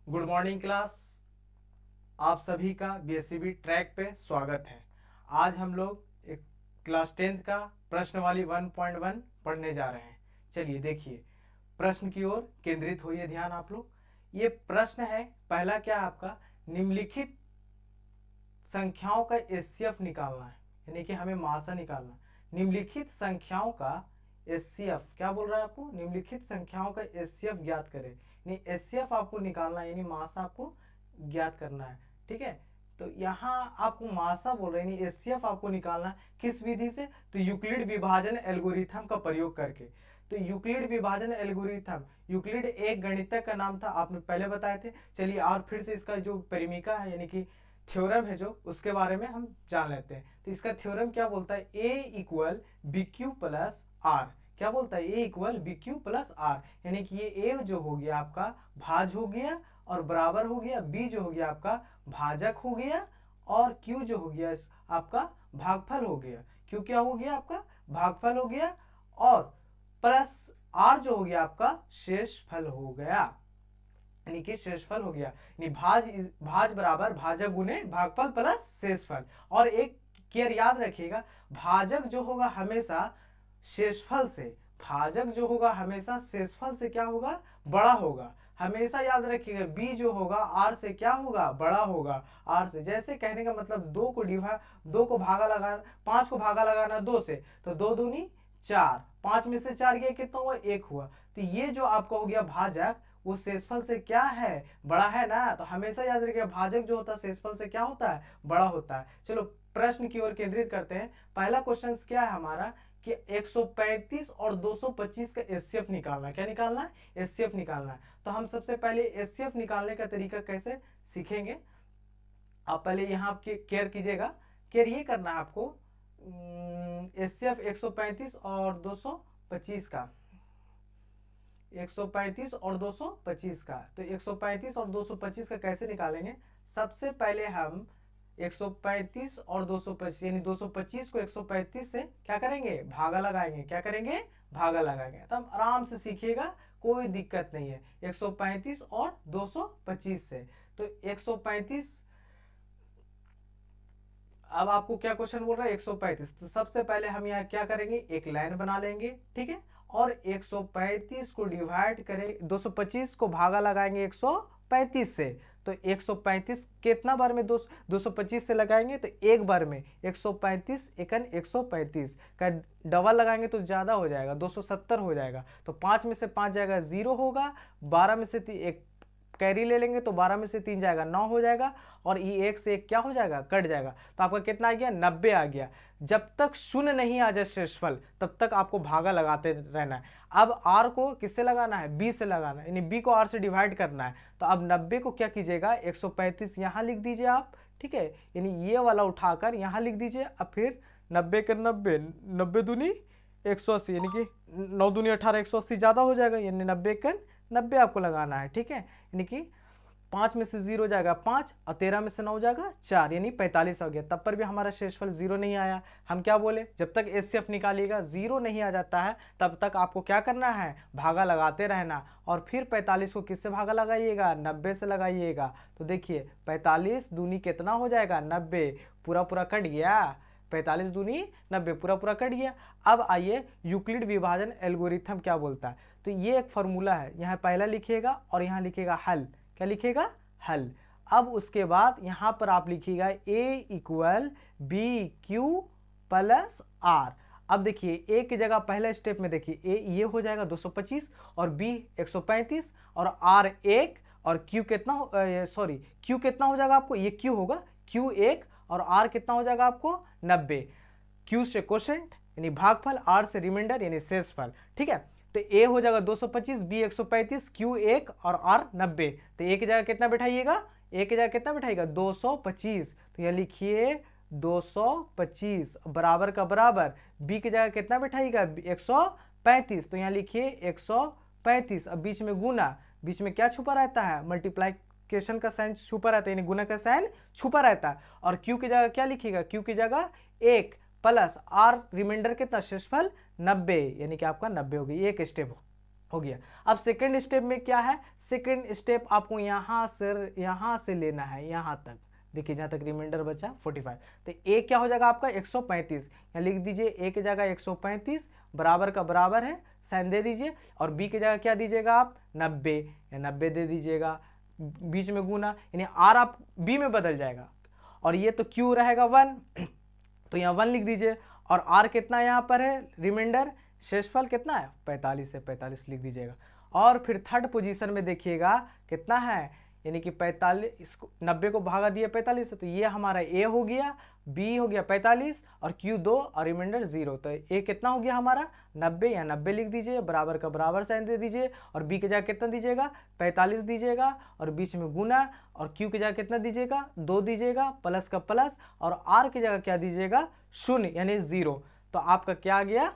Good morning class. आप सभी का बीएससीबी ट्रैक पे स्वागत है। आज हम लोग एक क्लास 10th का प्रश्न वाली 1.1 पढ़ने जा रहे हैं। चलिए देखिए, प्रश्न की ओर केंद्रित होइए ध्यान आप लोग। ये प्रश्न है, पहला क्या है आपका, निम्नलिखित संख्याओं का एचसीएफ निकालना है, यानी कि हमें मासा निकालना। निम्नलिखित संख्याओं का एचसीएफ क्या बोल रहा है आपको, निम्नलिखित संख्याओं का एचसीएफ ज्ञात करें, यानी एचसीएफ आपको निकालना है, यानी मासा आपको ज्ञात करना है। ठीक है, तो यहाँ आपको मासा बोल रहे हैं, यानी एचसीएफ आपको निकालना है किस विधि से, तो यूक्लिड विभाजन एल्गोरिथम का प्रयोग करके। तो यूक्लिड विभाजन एल्गोरिथम, यूक्लिड एक गणितज्ञ का नाम था, आपने पहले बताए थे। चलिए और फिर से इसका जो परिमिका है, यानी कि थ्योरम है जो, उसके बारे में हम जान लेते हैं। तो इसका थ्योरम क्या बोलता है, A equal B Q plus R. क्या बोलता है, A equal B Q plus R, यानी कि ये ए जो हो गया आपका भाज हो गया और बराबर हो गया, बी जो हो गया आपका भाजक हो गया, और क्यू जो हो गया आपका भागफल हो गया। क्यू क्या हो गया आपका भागफल हो गया, और प्लस आर जो हो गया आपका शेषफल हो गया, यानी कि शेषफल हो गया। यानी भाज बराबर भाजक गुने भागफल प्लस शेषफल। और एक केयर याद रखिएगा, भाजक जो होगा हमेशा शेषफल से, भाजक जो होगा हमेशा शेषफल से क्या होगा, बड़ा होगा। हमेशा याद रखिएगा, बी जो होगा आर से क्या होगा, बड़ा होगा आर से। जैसे कहने का मतलब दो को भागा लगाना, 5 को भागा लगाना 2 से, तो 2 दूनी 4, 5 में से 4 गया कितना हुआ, 1 हुआ। तो ये जो आपका हो गया भाजक, वो शेषफल से क्या है, बड़ा है ना। तो हमेशा याद रखिएगा, भाजक जो होता है शेषफल से क्या होता है, बड़ा होता है। चलो प्रश्न की ओर केंद्रित करते हैं। पहला क्वेश्चन क्या है हमारा, कि 135 और 225 का एचसीएफ निकालना है। क्या निकालना है, एचसीएफ निकालना है। तो हम सबसे पहले एचसीएफ निकालने का तरीका कैसे सीखेंगे, आप पहले यहाँ केयर कीजिएगा। केयर ये करना है आपको, एचसीएफ 135 और 225 का, 135 और 225 का। तो 135 और 225 का कैसे निकालेंगे, सबसे पहले हम 135 और 225 यानी 225 को 135 से क्या करेंगे, भागा लगाएंगे। क्या करेंगे, भागा लगाएंगे। तब आराम से सीखिएगा, कोई दिक्कत नहीं है। 135 और 225 से, तो 135, अब आपको क्या क्वेश्चन बोल रहा है, 135। तो सबसे पहले हम यहाँ क्या करेंगे, एक लाइन बना लेंगे। ठीक है, और 135 को डिवाइड करें, 225 को भागा लगाएंगे 135 से। तो 135 कितना बार में 225 से लगाएंगे, तो एक बार में 135 एकन 135 का डबल लगाएंगे तो ज़्यादा हो जाएगा, 270 हो जाएगा। तो 5 में से 5 जाएगा 0 होगा, 12 में से एक कैरी ले लेंगे तो 12 में से 3 जाएगा 9 हो जाएगा, और ये 1 से 1 क्या हो जाएगा, कट जाएगा। तो आपका कितना आ गया, 90 आ गया। जब तक शून्य नहीं आ जाए शेषफल, तब तक आपको भागा लगाते रहना है। अब आर को किससे लगाना है, बी से लगाना है, यानी बी को आर से डिवाइड करना है। तो अब 90 को क्या कीजिएगा, 135 यहाँ लिख दीजिए आप। ठीक है, यानी ये वाला उठाकर यहाँ लिख दीजिए। अब फिर 90 के 90, 90 दूनी 180, यानी कि 9 दूनी 18, 180 ज़्यादा हो जाएगा, यानी 90 के 90 आपको लगाना है। ठीक है, यानी कि 5 में से 0 जाएगा 5, और 13 में से 9 जाएगा 4, यानी 45 हो गया। तब पर भी हमारा शेषफल 0 नहीं आया। हम क्या बोले, जब तक एचसीएफ निकालिएगा 0 नहीं आ जाता है, तब तक आपको क्या करना है, भागा लगाते रहना। और फिर 45 को किससे भागा लगाइएगा, 90 से लगाइएगा। तो देखिए 45 दूनी कितना हो जाएगा, 90, पूरा पूरा कट गया, 45 दूनी 90, पूरा पूरा कट गया। अब आइए यूक्लिड विभाजन एल्गोरिथम क्या बोलता है। तो ये एक फॉर्मूला है, यहाँ पहला लिखिएगा और यहाँ लिखिएगा हल। क्या लिखिएगा, हल। अब उसके बाद यहाँ पर आप लिखिएगा A equal B Q plus R. अब देखिए ए की जगह पहले स्टेप में देखिए, ए ये हो जाएगा 225 और बी 135 और आर 1 और क्यू कितना, सॉरी क्यू कितना हो जाएगा आपको, ये क्यू होगा, क्यू 1 और आर कितना हो जाएगा आपको 90। क्यू से क्वोशेंट यानी भागफल, आर से रिमाइंडर यानी शेषफल। ठीक है, तो ए हो जाएगा 225, बी 135, क्यू 1 और आर 90। तो ए की जगह कितना बैठाइएगा, ए की जगह कितना बैठाइएगा 225। तो यह लिखिए 225 बराबर का बराबर, बी की जगह कितना बैठाइएगा 135। तो यहाँ लिखिए 135। अब बीच में गुना, बीच में क्या छुपा रहता है, मल्टीप्लाइकेशन का साइन छुपा रहता है, यानी गुना का साइन छुपा रहता है। और क्यू की जगह क्या लिखिएगा, क्यू की जगह 1 प्लस आर रिमाइंडर कितना, शेषफल 90, यानी कि आपका 90 हो गई। एक स्टेप हो गया। अब सेकंड स्टेप में क्या है, सेकंड स्टेप आपको यहाँ से लेना है यहाँ तक, देखिए जहाँ तक रिमाइंडर बचा 45, तो ए क्या हो जाएगा आपका 135, यहाँ लिख दीजिए ए की जगह 135 बराबर का बराबर है, साइन दे दीजिए, और बी की जगह क्या दीजिएगा आप 90, या 90 दे दीजिएगा, बीच में गुना, यानी आर आप बी में बदल जाएगा, और ये तो क्यू रहेगा 1, तो यहाँ 1 लिख दीजिए, और आर कितना यहाँ पर है रिमाइंडर, शेषफल कितना है 45 है, 45 लिख दीजिएगा। और फिर थर्ड पोजीशन में देखिएगा कितना है, यानी कि 45, 90 को भागा दिया 45 से, तो ये हमारा ए हो गया, बी हो गया 45 और क्यू 2 और रिमाइंडर 0, तो ए कितना हो गया हमारा 90, या 90 लिख दीजिए, बराबर का बराबर साइन दे दीजिए, और बी की जगह कितना दीजिएगा 45 दीजिएगा, और बीच में गुना, और क्यू की जगह कितना दीजिएगा 2 दीजिएगा, प्लस का प्लस, और आर की जगह क्या दीजिएगा 0 यानी 0, तो आपका क्या आ गया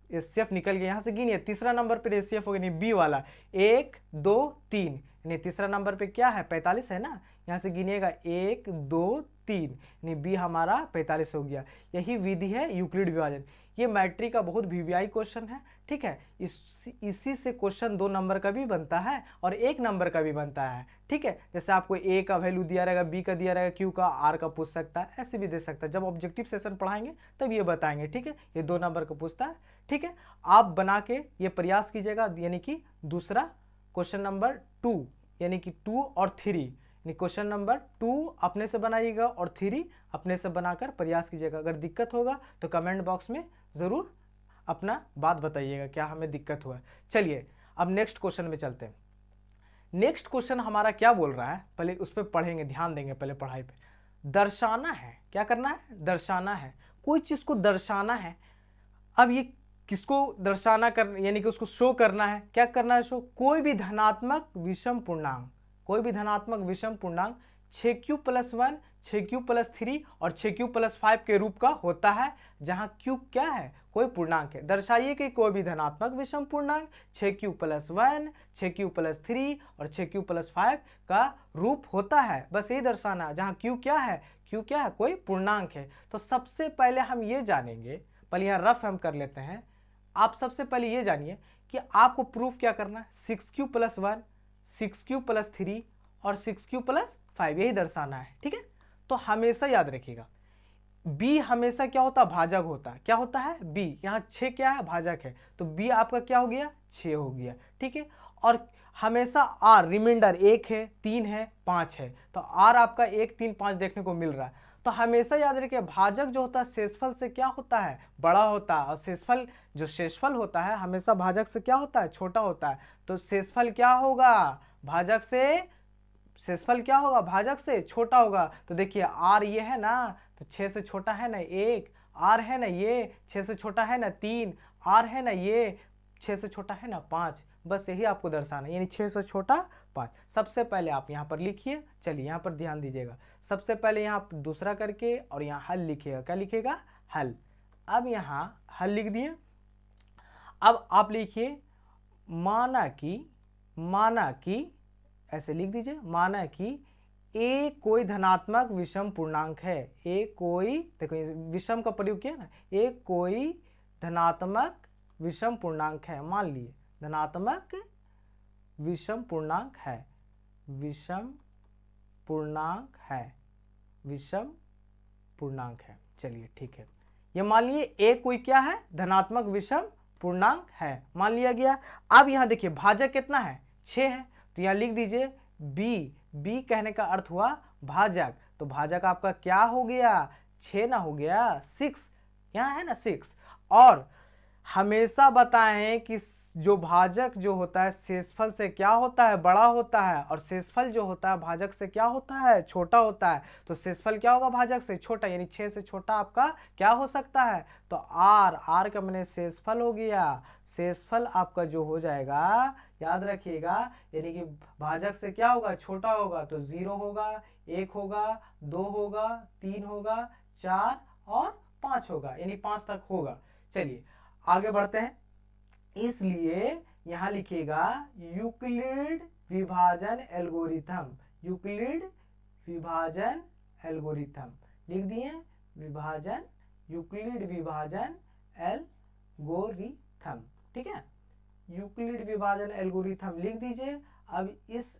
एचसीएफ निकल गया। यहाँ से गिनिए तीसरा नंबर पे एचसीएफ हो गया, नहीं बी वाला 1 2 3, यानी तीसरा नंबर पे क्या है 45 है ना, यहाँ से गिनिएगा 1 2 3, यानी बी हमारा 45 हो गया। यही विधि है यूक्लिड विभाजन, ये मैट्रिक का बहुत वीवीआई क्वेश्चन है, ठीक है। इसी से क्वेश्चन 2 नंबर का भी बनता है और 1 नंबर का भी बनता है, ठीक है। जैसे आपको ए का वैल्यू दिया रहेगा, बी का दिया रहेगा, क्यू का, आर का पूछ सकता है, ऐसे भी दे सकता है। जब ऑब्जेक्टिव सेशन पढ़ाएंगे तब ये बताएंगे, ठीक है। ये 2 नंबर का पूछता है, ठीक है। आप बना के ये प्रयास कीजिएगा, यानी कि दूसरा क्वेश्चन नंबर 2, यानी कि 2 और 3, क्वेश्चन नंबर 2 अपने से बनाइएगा और 3 अपने से बनाकर प्रयास कीजिएगा। अगर दिक्कत होगा तो कमेंट बॉक्स में ज़रूर अपना बात बताइएगा क्या हमें दिक्कत हुआ है। चलिए अब नेक्स्ट क्वेश्चन में चलते हैं। नेक्स्ट क्वेश्चन हमारा क्या बोल रहा है, पहले उस पर पढ़ेंगे, ध्यान देंगे पहले पढ़ाई पे। दर्शाना है, क्या करना है दर्शाना है, कोई चीज़ को दर्शाना है। अब ये किसको दर्शाना कर, यानी कि उसको शो करना है, क्या करना है शो, कोई भी धनात्मक विषम पूर्णांक, कोई भी धनात्मक विषम पूर्णांक 6q+1, 6q+3 और 6q+5 के रूप का होता है, जहां q क्या है कोई पूर्णांक है। दर्शाइए कि कोई भी धनात्मक विषम पूर्णांक 6q+1, 6q+3 और 6q+5 का रूप होता है, बस यही दर्शाना है। जहां q क्या है, q क्या है कोई पूर्णांक है। तो सबसे पहले हम ये जानेंगे, पहले यहाँ रफ हम कर लेते हैं। आप सबसे पहले ये जानिए कि आपको प्रूफ क्या करना है, 6q+1, 6q+3 और 6q+5 यही दर्शाना है, ठीक है। तो हमेशा याद रखिएगा b हमेशा क्या होता है भाजक होता है, क्या होता है b, यहाँ 6 क्या है भाजक है, तो b आपका क्या हो गया 6 हो गया, ठीक है। और हमेशा r रिमाइंडर 1 है, 3 है, 5 है, तो r आपका 1 3 5 देखने को मिल रहा है। तो हमेशा याद रखिए भाजक जो होता है शेषफल से क्या होता है बड़ा होता है, और शेषफल जो शेषफल होता है हमेशा भाजक से क्या होता है छोटा होता है। तो शेषफल क्या होगा भाजक से, शेषफल क्या होगा भाजक से छोटा होगा। तो देखिए आर ये है ना, तो 6 से छोटा है ना 1, आर है ना ये 6 से छोटा है ना 3, आर है ना ये 6 से छोटा है ना 5, बस यही आपको दर्शाना है, यानी 6 से छोटा 5। सबसे पहले आप यहाँ पर लिखिए, चलिए यहाँ पर ध्यान दीजिएगा। सबसे पहले यहाँ दूसरा करके और यहाँ हल लिखिएगा, क्या लिखिएगा हल। अब यहाँ हल लिख दिए। अब आप लिखिए माना कि ऐसे लिख दीजिए, माना कि ए कोई धनात्मक विषम पूर्णांक है, ए कोई, देखो विषम का प्रयोग किया ना, ए कोई धनात्मक विषम पूर्णांक है, मान लिए धनात्मक विषम पूर्णांक है, विषम पूर्णांक है, विषम पूर्णांक है। चलिए ठीक है, ये मान लिए ए कोई क्या है धनात्मक विषम पूर्णांक है, मान लिया गया। अब यहाँ देखिए भाजक कितना है 6 है, तो यहाँ लिख दीजिए बी कहने का अर्थ हुआ भाजक, तो भाजक आपका क्या हो गया 6 ना हो गया 6, यहाँ है ना 6। और हमेशा बताएं कि जो भाजक जो होता है शेषफल से क्या होता है बड़ा होता है, और शेषफल जो होता है भाजक से क्या होता है छोटा होता है। तो शेषफल क्या होगा भाजक से छोटा, यानी 6 से छोटा आपका क्या हो सकता है, तो आर का मैंने शेषफल हो गया, शेषफल आपका जो हो जाएगा याद रखिएगा, यानी कि भाजक से क्या होगा छोटा होगा, तो 0 होगा, 1 होगा, 2 होगा, 3 होगा, 4 और 5 होगा, यानी 5 तक होगा। चलिए आगे बढ़ते हैं, इसलिए यहां लिखिएगा यूक्लिड विभाजन एल्गोरिथम, यूक्लिड विभाजन एल्गोरिथम लिख दिए, विभाजन यूक्लिड विभाजन एल्गोरिथम, ठीक है। यूक्लिड विभाजन एल्गोरिथम लिख दीजिए। अब इस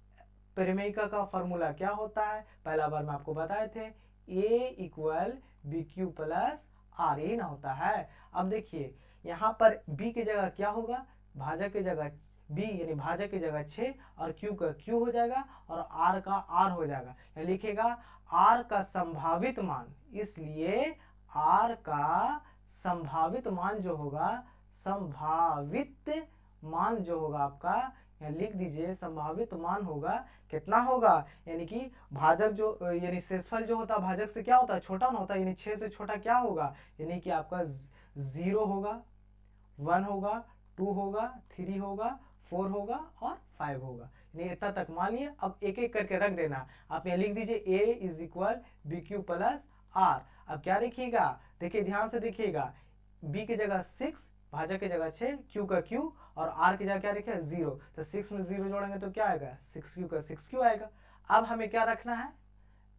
परिमेयिका का फॉर्मूला क्या होता है, पहला बार मैं आपको बताए थे, A equal B Q plus R, ये ना होता है। अब देखिए यहाँ पर B की जगह क्या होगा, भाजक की जगह B यानी भाजक की जगह 6 और Q का Q हो जाएगा और R का R हो जाएगा। यहाँ लिखेगा R का संभावित मान, इसलिए R का संभावित मान जो होगा, संभावित मान जो होगा आपका, यहाँ लिख दीजिए संभावित मान होगा कितना होगा, यानी कि भाजक जो यानी शेषफल जो होता है भाजक से क्या होता है, छोटा ना होता है, यानी 6 से छोटा क्या होगा, यानी कि आपका 0 होगा, 1 होगा, 2 होगा, 3 होगा, 4 होगा और 5 होगा, यानी इतना तक मान लिए। अब एक एक करके रख देना, आप यहाँ लिख दीजिए A is equal B Q plus R. अब क्या लिखिएगा, देखिए ध्यान से देखिएगा, B की जगह 6, भाजक की जगह 6, Q का Q और R की जगह क्या लिखा है 0, तो 6 में 0 जोड़ेंगे तो क्या आएगा 6Q का 6Q आएगा। अब हमें क्या रखना है,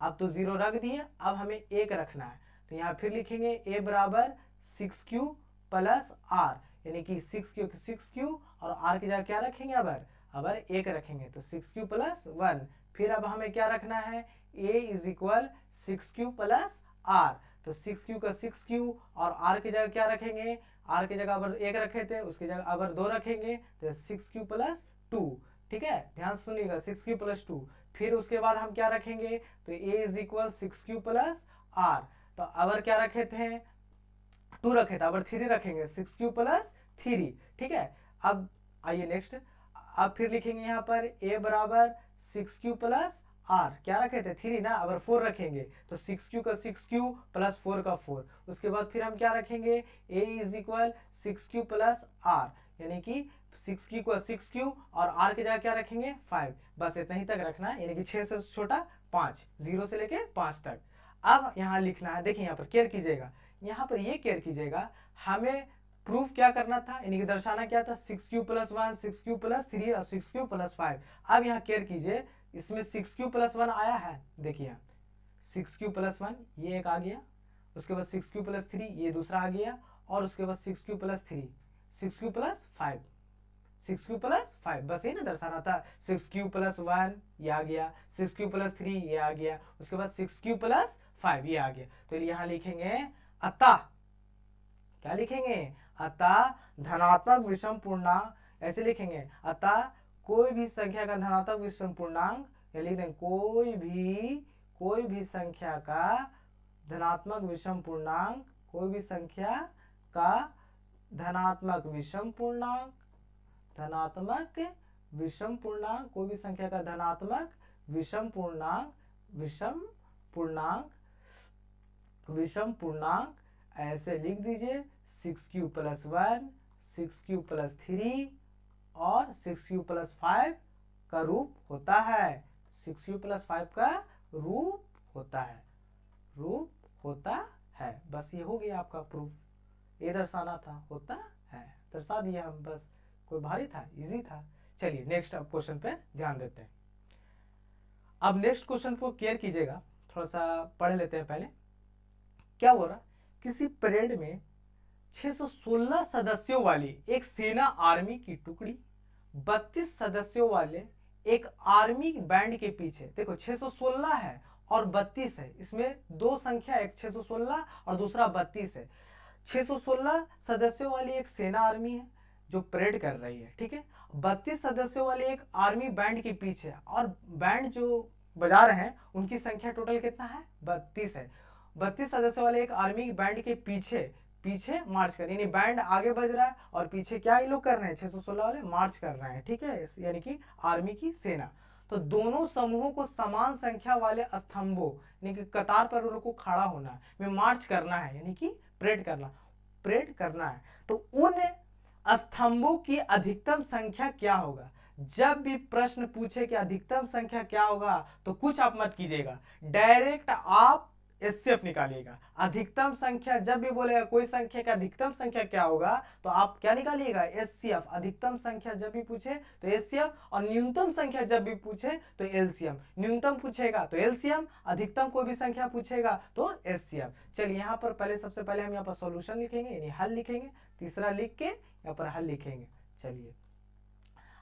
अब तो 0 रख दिए, अब हमें 1 रखना है, तो यहाँ फिर लिखेंगे A बराबर 6Q प्लस R, यानी कि 6Q और R की जगह क्या रखेंगे, अबर 1 रखेंगे तो 6Q प्लस 1। फिर अब हमें क्या रखना है, A is equal 6Q plus R, तो 6Q का 6Q और R की जगह क्या रखेंगे, R की जगह अबर 1 रखे थे, उसकी जगह अबर 2 रखेंगे तो 6Q प्लस 2। ठीक है, ध्यान से सुनिएगा 6Q प्लस 2। फिर उसके बाद हम क्या रखेंगे, तो A is equal 6Q plus R, तो अबर क्या रखे थे 2 रखे थे, अबर 3 रखेंगे 6Q प्लस 3। ठीक है, अब आइए नेक्स्ट, अब फिर लिखेंगे यहाँ पर A बराबर 6Q प्लस R, क्या रखे थे 3 ना, अगर 4 रखेंगे तो 6Q का 6Q प्लस 4 का 4। उसके बाद फिर हम क्या रखेंगे, A is equal 6Q plus R, यानी कि 6Q का 6Q और R की जगह क्या रखेंगे 5, बस इतना ही तक रखना है, यानी कि 6 से छोटा 5, 0 से लेके 5 तक। अब यहाँ लिखना है, देखिए यहाँ पर केयर कीजिएगा, यहाँ पर ये केयर कीजिएगा, हमें प्रूफ क्या करना था, यानी कि दर्शाना क्या था, 6Q प्लस 1, 6Q प्लस 3 और 6Q प्लस 5। अब यहाँ केयर कीजिए, इसमें 6Q प्लस 1 आया है, देखिए 6Q प्लस 1 ये एक आ गया, उसके बाद 6Q प्लस 3 ये दूसरा आ गया, और उसके बाद 6Q plus 3, 6Q plus 5, 6Q plus 5, बस ये ना दर्शाना था। 6Q प्लस 1 ये आ गया, 6Q प्लस 3 ये आ गया, उसके बाद 6Q प्लस 5 ये आ गया, तो यहाँ लिखेंगे अतः, क्या लिखेंगे, अतः धनात्मक विषम पूर्णांक, ऐसे लिखेंगे, अतः कोई भी संख्या का धनात्मक विषम पूर्णांक, या लिख दें कोई भी संख्या का धनात्मक विषम पूर्णांक, कोई भी संख्या का धनात्मक विषम पूर्णांक, धनात्मक विषम पूर्णांक, कोई भी संख्या का धनात्मक विषम पूर्णांक, विषम पूर्णांक ऐसे लिख दीजिए, 6Q प्लस 1, 6Q प्लस 3 और 6Q प्लस 5 का रूप होता है, 6Q प्लस 5 का रूप होता है, बस ये हो गया आपका प्रूफ, ये दर्शाना था, होता है, दर्शा दिया हम, बस कोई भारी था, इजी था। चलिए नेक्स्ट अब क्वेश्चन पे ध्यान देते हैं। अब नेक्स्ट क्वेश्चन को केयर कीजिएगा, थोड़ा सा पढ़ लेते हैं पहले। क्या बोल रहा, किसी परेड में 616 सदस्यों वाली एक सेना आर्मी की टुकड़ी 32 सदस्यों वाले एक आर्मी बैंड के पीछे, देखो 616 है और 32 है, इसमें दो संख्या, एक 616 और दूसरा 32 है। 616 सदस्यों वाली एक सेना आर्मी है जो परेड कर रही है, ठीक है, 32 सदस्यों वाले एक आर्मी बैंड के पीछे, और बैंड जो बजा रहे हैं उनकी संख्या टोटल कितना है, 32 है। 32 सदस्यों वाले एक आर्मी बैंड के पीछे मार्च कर, यानी बैंड आगे बज रहा है और पीछे क्या ये लोग कर रहे हैं, 616 वाले मार्च कर रहे हैं, ठीक है, यानी कि आर्मी की सेना। तो दोनों समूहों को समान संख्या वाले स्तंभों, यानी कि कतार पर उन लोग को खड़ा होना है, में मार्च करना है, यानी कि परेड करना है। तो उन स्तंभों की अधिकतम संख्या क्या होगा। जब भी प्रश्न पूछे कि अधिकतम संख्या क्या होगा, तो कुछ आप मत कीजिएगा, डायरेक्ट आप एचसीएफ निकालिएगा। अधिकतम संख्या जब भी बोलेगा कोई संख्या का अधिकतम संख्या क्या होगा, तो आप क्या निकालिएगा, एचसीएफ। अधिकतम संख्या जब भी पूछे तो एचसीएफ, और न्यूनतम संख्या जब भी पूछे तो एलसीएम। न्यूनतम पूछेगा तो एलसीएम, अधिकतम कोई भी संख्या पूछेगा तो एचसीएफ। चलिए यहाँ पर पहले, सबसे पहले हम यहाँ पर सॉल्यूशन लिखेंगे, यानी हल लिखेंगे, तीसरा लिख के यहाँ पर हल लिखेंगे। चलिए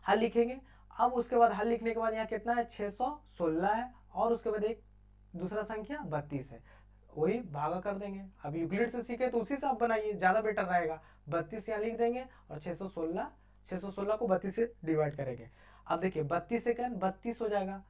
हल लिखेंगे। अब उसके बाद हल लिखने के बाद यहाँ कितना है 616 है, और उसके बाद एक दूसरा संख्या 32 है, वही भागा कर देंगे। अब यूक्लिड से सीखे तो उसी से आप बनाइए, ज़्यादा बेटर रहेगा। 32 यहाँ लिख देंगे और 616 को 32 से डिवाइड करेंगे। अब देखिए 32 सेकंड 32 हो जाएगा,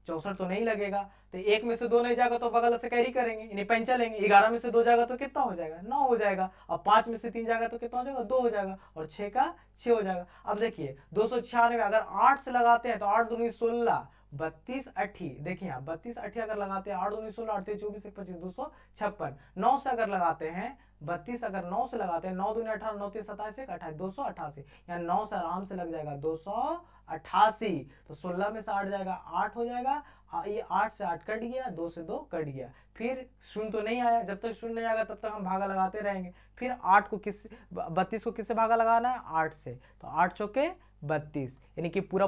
64 तो नहीं लगेगा, तो एक में से 2 नहीं जाएगा तो बगल से कैरी करेंगे, यानी पंचा लेंगे। 11 में से 2 जाएगा तो कितना हो जाएगा 9 हो जाएगा। अब 5 में से 3 जाएगा तो कितना हो जाएगा 2 हो जाएगा, और 6 का 6 हो जाएगा। अब देखिए 296 अगर 8 से लगाते हैं तो 8 दूनी 16, 32 80, देखिए यहाँ 32 80 अगर लगाते हैं 8 दूनी 16, 8 24 1 25 256। 9 से अगर लगाते हैं 32 अगर 9 से लगाते हैं 9 दूनी 18, 9 3 27 1 28, 288, यहाँ 9 से आराम से लग जाएगा 288। तो 16 में से 8 जाएगा 8 हो जाएगा, ये 8 से 8 कट गया, 2 से 2 कट गया। फिर शून्य तो नहीं आया, जब तक शून्य नहीं आएगा तब तक हम भागा लगाते रहेंगे। फिर 8 को 32 को किससे भागा लगाना है 8 से, तो 8 चौके 32, यानी कि पूरा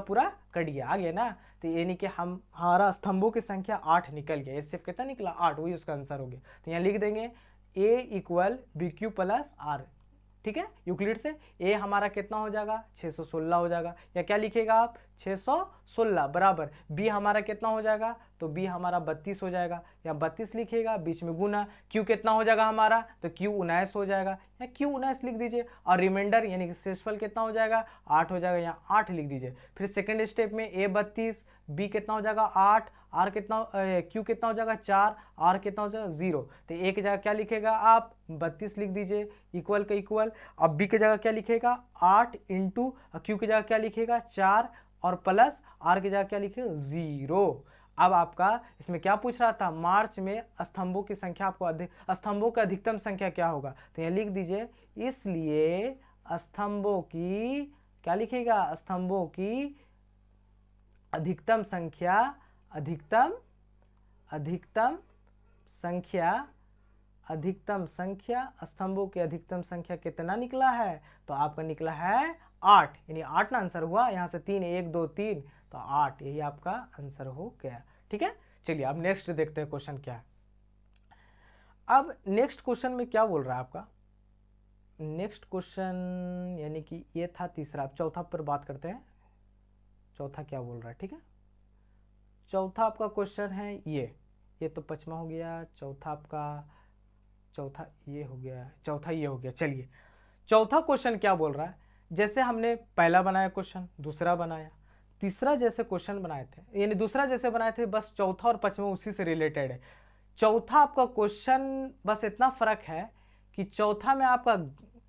कट गया, आ गया ना। तो यानी कि हमारा स्तंभों की संख्या 8 निकल गया। सिर्फ कितना निकला 8, वही उसका आंसर हो गया। तो यहाँ लिख देंगे A equal BQ plus R, ठीक है। यूक्लिड से A हमारा कितना हो जाएगा 616 हो जाएगा, या क्या लिखेगा आप 616 बराबर B हमारा कितना हो जाएगा, तो B हमारा 32 हो जाएगा, या 32 लिखेगा, बीच में गुना। Q कितना हो जाएगा हमारा, तो Q 19 हो जाएगा, या Q 19 लिख दीजिए, और रिमाइंडर यानी कि शेषफल कितना हो जाएगा 8 हो जाएगा, यहाँ 8 लिख दीजिए। फिर सेकंड स्टेप में A 32, B कितना हो जाएगा 8, R कितना Q कितना हो जाएगा 4, R कितना हो जाएगा 0, तो A की जगह क्या लिखेगा आप 32 लिख दीजिए, इक्वल का इक्वल। अब B की जगह क्या लिखेगा 8 इंटू Q की जगह क्या लिखेगा 4, और प्लस R की जगह क्या लिखेगा 0। अब आपका इसमें क्या पूछ रहा था, मार्च में स्तंभों की संख्या, आपको स्तंभों की अधिकतम संख्या क्या होगा, तो यहाँ लिख दीजिए, इसलिए स्तंभों की क्या लिखेगा, स्तंभों की अधिकतम संख्या, अधिकतम संख्या स्तंभों की अधिकतम संख्या कितना निकला है, तो आपका निकला है 8, यानी 8 ना आंसर हुआ। यहाँ से 3 1 2 3, तो 8, यही आपका आंसर हो गया, ठीक है। चलिए अब नेक्स्ट देखते हैं क्वेश्चन क्या है। अब नेक्स्ट क्वेश्चन में क्या बोल रहा है आपका, नेक्स्ट क्वेश्चन यानी कि ये था तीसरा, अब चौथा पर बात करते हैं। चौथा क्या बोल रहा है, ठीक है। चौथा आपका क्वेश्चन है ये तो पचमा हो गया, चौथा ये हो गया। चलिए चौथा क्वेश्चन क्या बोल रहा है, जैसे हमने पहला बनाया क्वेश्चन, दूसरा बनाया, तीसरा जैसे क्वेश्चन बनाए थे, यानी दूसरा जैसे बनाए थे, बस चौथा और पचमा उसी से रिलेटेड है। चौथा आपका क्वेश्चन बस इतना फर्क है कि चौथा में आपका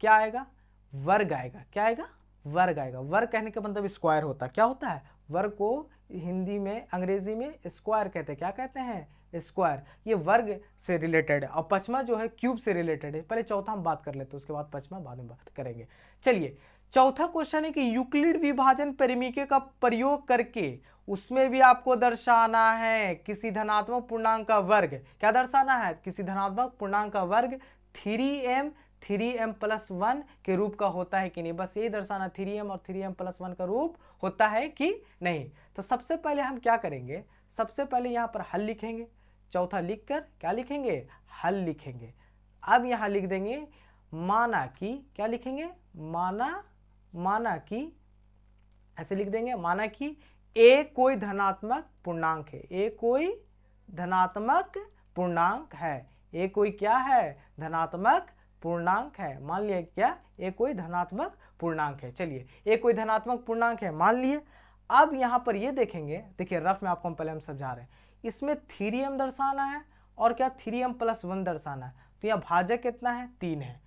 क्या आएगा, वर्ग आएगा। क्या आएगा, वर्ग आएगा। वर्ग कहने का मतलब स्क्वायर होता है। क्या होता है, वर्ग को हिंदी में अंग्रेजी में स्क्वायर कहते हैं। क्या कहते हैं, स्क्वायर। ये वर्ग से रिलेटेड है, और पचमा जो है क्यूब से रिलेटेड है। पहले चौथा हम बात कर लेते हैं, उसके बाद पचमा बाद में बात करेंगे। चलिए चौथा क्वेश्चन है कि यूक्लिड विभाजन परिमीय का प्रयोग करके उसमें भी आपको दर्शाना है किसी धनात्मक पूर्णांक का वर्ग। क्या दर्शाना है, किसी धनात्मक पूर्णांक का वर्ग 3m प्लस 1 के रूप का होता है कि नहीं, बस यही दर्शाना, 3m और 3m प्लस 1 का रूप होता है कि नहीं। तो सबसे पहले हम क्या करेंगे, सबसे पहले यहाँ पर हल लिखेंगे। चौथा लिखकर क्या लिखेंगे, हल लिखेंगे। अब यहाँ लिख देंगे माना कि, क्या लिखेंगे, माना कि, ऐसे लिख देंगे, माना कि a कोई धनात्मक पूर्णांक है, a कोई धनात्मक पूर्णांक है, a कोई क्या है, धनात्मक पूर्णांक है। मान लिया क्या, a कोई धनात्मक पूर्णांक है। चलिए a कोई धनात्मक पूर्णांक है मान लिए। अब यहाँ पर ये देखेंगे, देखिए रफ में आपको पहले हम समझा रहे हैं, इसमें 3m दर्शाना है और क्या 3m प्लस 1 दर्शाना है। तो यहाँ भाजक कितना है, 3 है,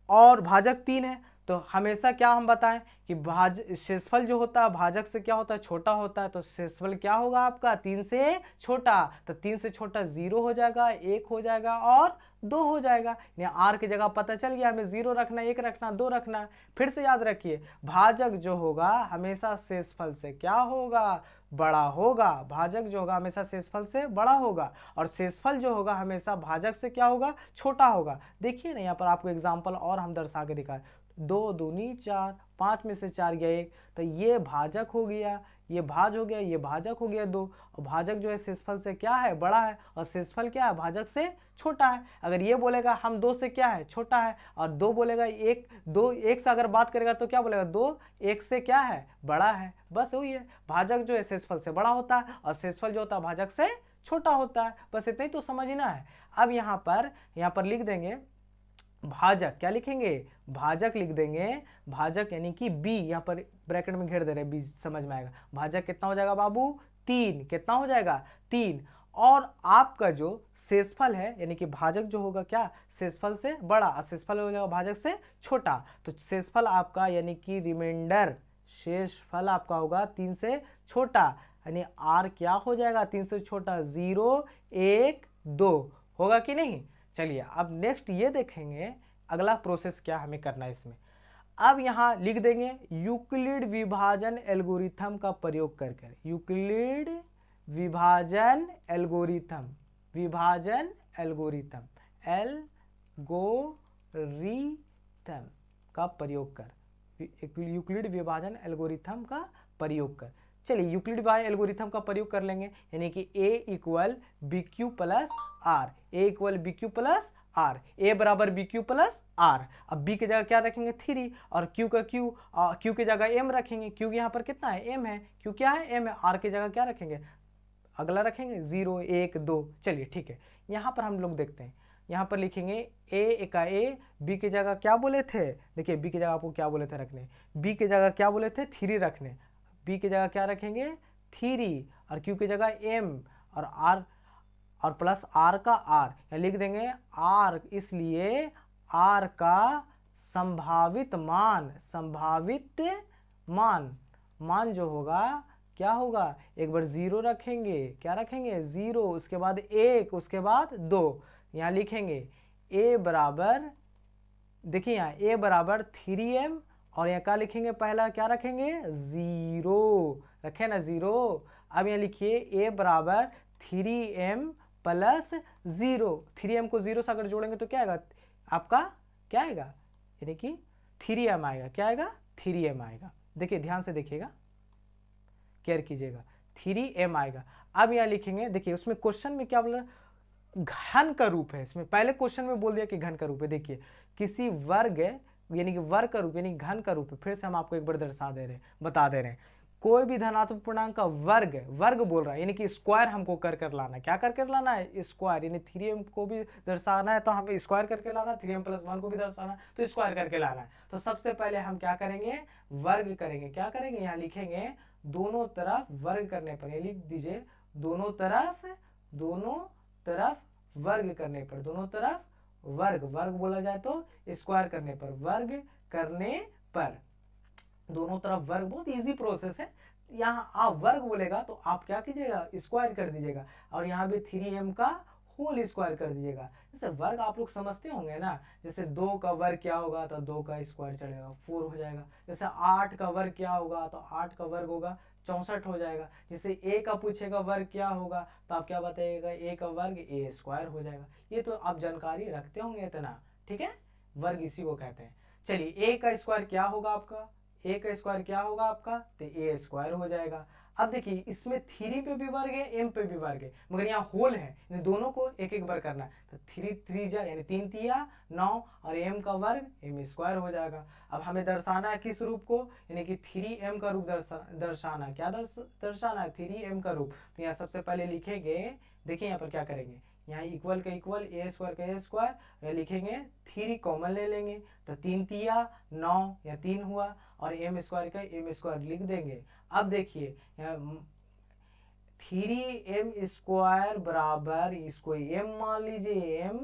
और भाजक 3 है, तो हमेशा क्या हम बताएं कि शेषफल जो होता है भाजक से क्या होता है, छोटा होता है। तो शेषफल क्या होगा आपका 3 से छोटा, तो 3 से छोटा 0 हो जाएगा, 1 हो जाएगा और 2 हो जाएगा। यानी आर की जगह पता चल गया, हमें 0 रखना, 1 रखना, 2 रखना। फिर से याद रखिए, भाजक जो होगा हमेशा शेषफल से क्या होगा, बड़ा होगा। भाजक जो होगा हमेशा शेषफल से बड़ा होगा, और शेषफल जो होगा हमेशा भाजक से क्या होगा, छोटा होगा। देखिए ना यहाँ पर आपको एग्जाम्पल और हम दर्शा के दिखाए, 2 दूनी 4, 5 में से 4 गया 1, तो ये भाजक हो गया, ये भाज हो गया, ये भाजक हो गया 2। और भाजक जो है शेषफल से क्या है, बड़ा है, और शेषफल क्या है, भाजक से छोटा है। अगर ये बोलेगा हम 2 से क्या है, छोटा है, और 2 बोलेगा 1, 2 1 से अगर बात करेगा तो क्या बोलेगा, 2 1 से क्या है, बड़ा है। बस वही है, भाजक जो है शेषफल से बड़ा होता है और शेषफल जो होता है भाजक से छोटा होता है। बस इतना ही तो समझना है। अब यहाँ पर लिख देंगे भाजक, क्या लिखेंगे, भाजक लिख देंगे, भाजक यानी कि b, यहाँ पर ब्रैकेट में घेर दे रहे हैं, b समझ में आएगा। भाजक कितना हो जाएगा बाबू, 3। कितना हो जाएगा, 3। और आपका जो शेषफल है यानी कि भाजक जो होगा क्या, शेषफल से बड़ा और शेषफल हो जाएगा भाजक से छोटा। तो शेषफल आपका यानी कि रिमाइंडर शेषफल आपका होगा 3 से छोटा, यानी r क्या हो जाएगा, 3 से छोटा, 0 1 2 होगा कि नहीं। चलिए अब नेक्स्ट ये देखेंगे अगला प्रोसेस क्या हमें करना है इसमें। अब यहाँ लिख देंगे यूक्लिड विभाजन एल्गोरिथम का प्रयोग कर यूक्लिड विभाजन एल्गोरिथम, विभाजन एल्गोरिथम, एल्गोरिथम का प्रयोग कर, यूक्लिड विभाजन एल्गोरिथम का प्रयोग कर। चलिए यूक्लिड विभाजन एल्गोरिथम का प्रयोग कर लेंगे, यानी कि a equal B Q plus R, A equal B Q plus R, A बराबर बी क्यू प्लस आर। अब b की जगह क्या रखेंगे, 3, और q का q की जगह m रखेंगे, q यहाँ पर कितना है, m है, q क्या है, m है। r की जगह क्या रखेंगे, अगला रखेंगे 0 1 2। चलिए ठीक है, यहाँ पर हम लोग देखते हैं, यहाँ पर लिखेंगे a का a, b की जगह क्या बोले थे, देखिए b की जगह आपको क्या बोले थे रखने, b की जगह क्या बोले थे, 3 रखने, b की जगह क्या रखेंगे, 3, और q की जगह m, और r और प्लस r का r, यहाँ लिख देंगे r, इसलिए r का संभावित मान जो होगा क्या होगा, एक बार 0 रखेंगे, क्या रखेंगे 0, उसके बाद 1, उसके बाद 2। यहाँ लिखेंगे a बराबर, देखिए यहाँ a बराबर 3m, और यहाँ क्या लिखेंगे, पहला क्या रखेंगे 0, रखे ना 0। अब यहाँ लिखिए a बराबर 3m प्लस 0, 3m को 0 से अगर जोड़ेंगे तो क्या आएगा, आपका क्या आएगा, यानी कि 3m आएगा, क्या आएगा 3m आएगा। देखिए ध्यान से देखिएगा, केयर कीजिएगा, 3m आएगा। अब यहाँ लिखेंगे, देखिए उसमें क्वेश्चन में क्या बोला, घन का रूप है, इसमें पहले क्वेश्चन में बोल दिया कि घन का रूप है। देखिए किसी वर्ग यानी कि वर्ग का रूप यानी घन का रूप है, फिर से हम आपको एक बार बता दे रहे हैं, कोई भी धनात्मक पूर्णांक का वर्ग बोल रहा है, यानी कि स्क्वायर हमको कर लाना है, क्या कर लाना है, स्क्वायर, यानी 3m को भी दर्शाना है तो हमें स्क्वायर करके लाना है, 3m प्लस 1 को भी दर्शाना है तो स्क्वायर करके लाना है। तो सबसे पहले हम क्या करेंगे, वर्ग करेंगे, क्या करेंगे, यहाँ लिखेंगे दोनों तरफ वर्ग करने पर, ये लिख दीजिए दोनों तरफ वर्ग करने पर, दोनों तरफ वर्ग बोला जाए तो स्क्वायर करने पर, वर्ग करने पर, दोनों तरफ वर्ग, बहुत इजी प्रोसेस है। यहाँ आप वर्ग बोलेगा तो आप क्या कीजिएगा, स्क्वायर कर दीजिएगा, और यहाँ भी 3m का होल स्क्वायर कर दीजिएगा। जैसे वर्ग आप लोग समझते होंगे ना, जैसे 2 का वर्ग क्या होगा तो 2 का स्क्वायर चलेगा, 4 हो जाएगा। जैसे 8 का वर्ग क्या होगा तो 8 का वर्ग होगा 64 हो जाएगा। जैसे a का पूछेगा वर्ग क्या होगा तो आप क्या बताइएगा, a का वर्ग a स्क्वायर हो जाएगा। ये तो आप जानकारी रखते होंगे इतना, ठीक है, वर्ग इसी को कहते हैं। चलिए a का स्क्वायर क्या होगा आपका, a का स्क्वायर क्या होगा आपका, तो a स्क्वायर हो जाएगा। अब देखिए इसमें 3 पे भी वर्ग है, m पे भी वर्ग है, मगर यहाँ होल है, इन दोनों को एक एक बार करना है। तो 3 3 जा यानी 3 तिया 9, और m का वर्ग m स्क्वायर हो जाएगा। अब हमें दर्शाना है किस रूप को, यानी कि 3m का रूप दर्शाना है, क्या दर्शाना है, 3m का रूप। तो यहाँ सबसे पहले लिखेंगे, देखिए यहाँ पर क्या करेंगे, यहाँ इक्वल का इक्वल, ए स्क्वायर का ए स्क्वायर, लिखेंगे 3 कॉमन ले लेंगे, तो 3 तिया 9 या 3 हुआ, और m स्क्वायर का m स्क्वायर लिख देंगे। अब देखिए 3m स्क्वायर बराबर, इसको m मान लीजिए, m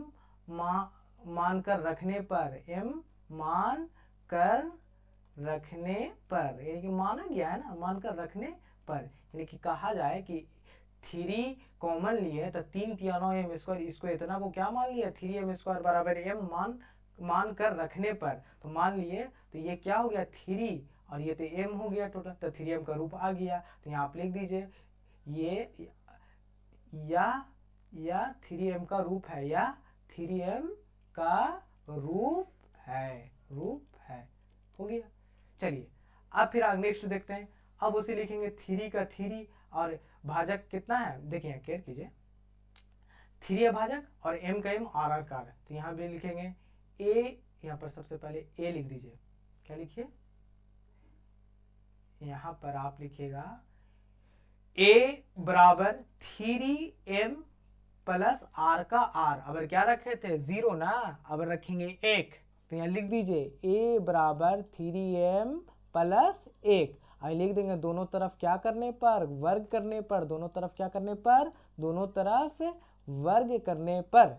मान कर रखने पर, m मान कर रखने पर, यानी कि माना गया है ना, मान कर रखने पर, यानी कि कहा जाए कि 3 कॉमन लिए तो 3 तिया 9 m स्क्वायर, इसको इतना को क्या मान लिया, 3m स्क्वायर बराबर m मान कर रखने पर, तो मान लिए तो ये क्या हो गया 3, और ये तो m हो गया टोटल, तो 3m का रूप आ गया। तो यहाँ आप लिख दीजिए ये या 3m का रूप है, या 3m का रूप है, हो गया। चलिए अब फिर नेक्स्ट देखते हैं। अब उसे लिखेंगे 3 का 3 और भाजक कितना है, देखिए केयर कीजिए, 3 है भाजक और m का m r का r, तो यहाँ भी लिखेंगे a, यहाँ पर सबसे पहले a लिख दीजिए। क्या लिखिए, यहाँ पर आप लिखिएगा a बराबर 3m प्लस r का r, अगर क्या रखे थे 0 ना, अब रखेंगे 1, तो यहाँ लिख दीजिए a बराबर 3m प्लस 1। अब लिख देंगे दोनों तरफ क्या करने पर, वर्ग करने पर, दोनों तरफ क्या करने पर, दोनों तरफ वर्ग करने पर,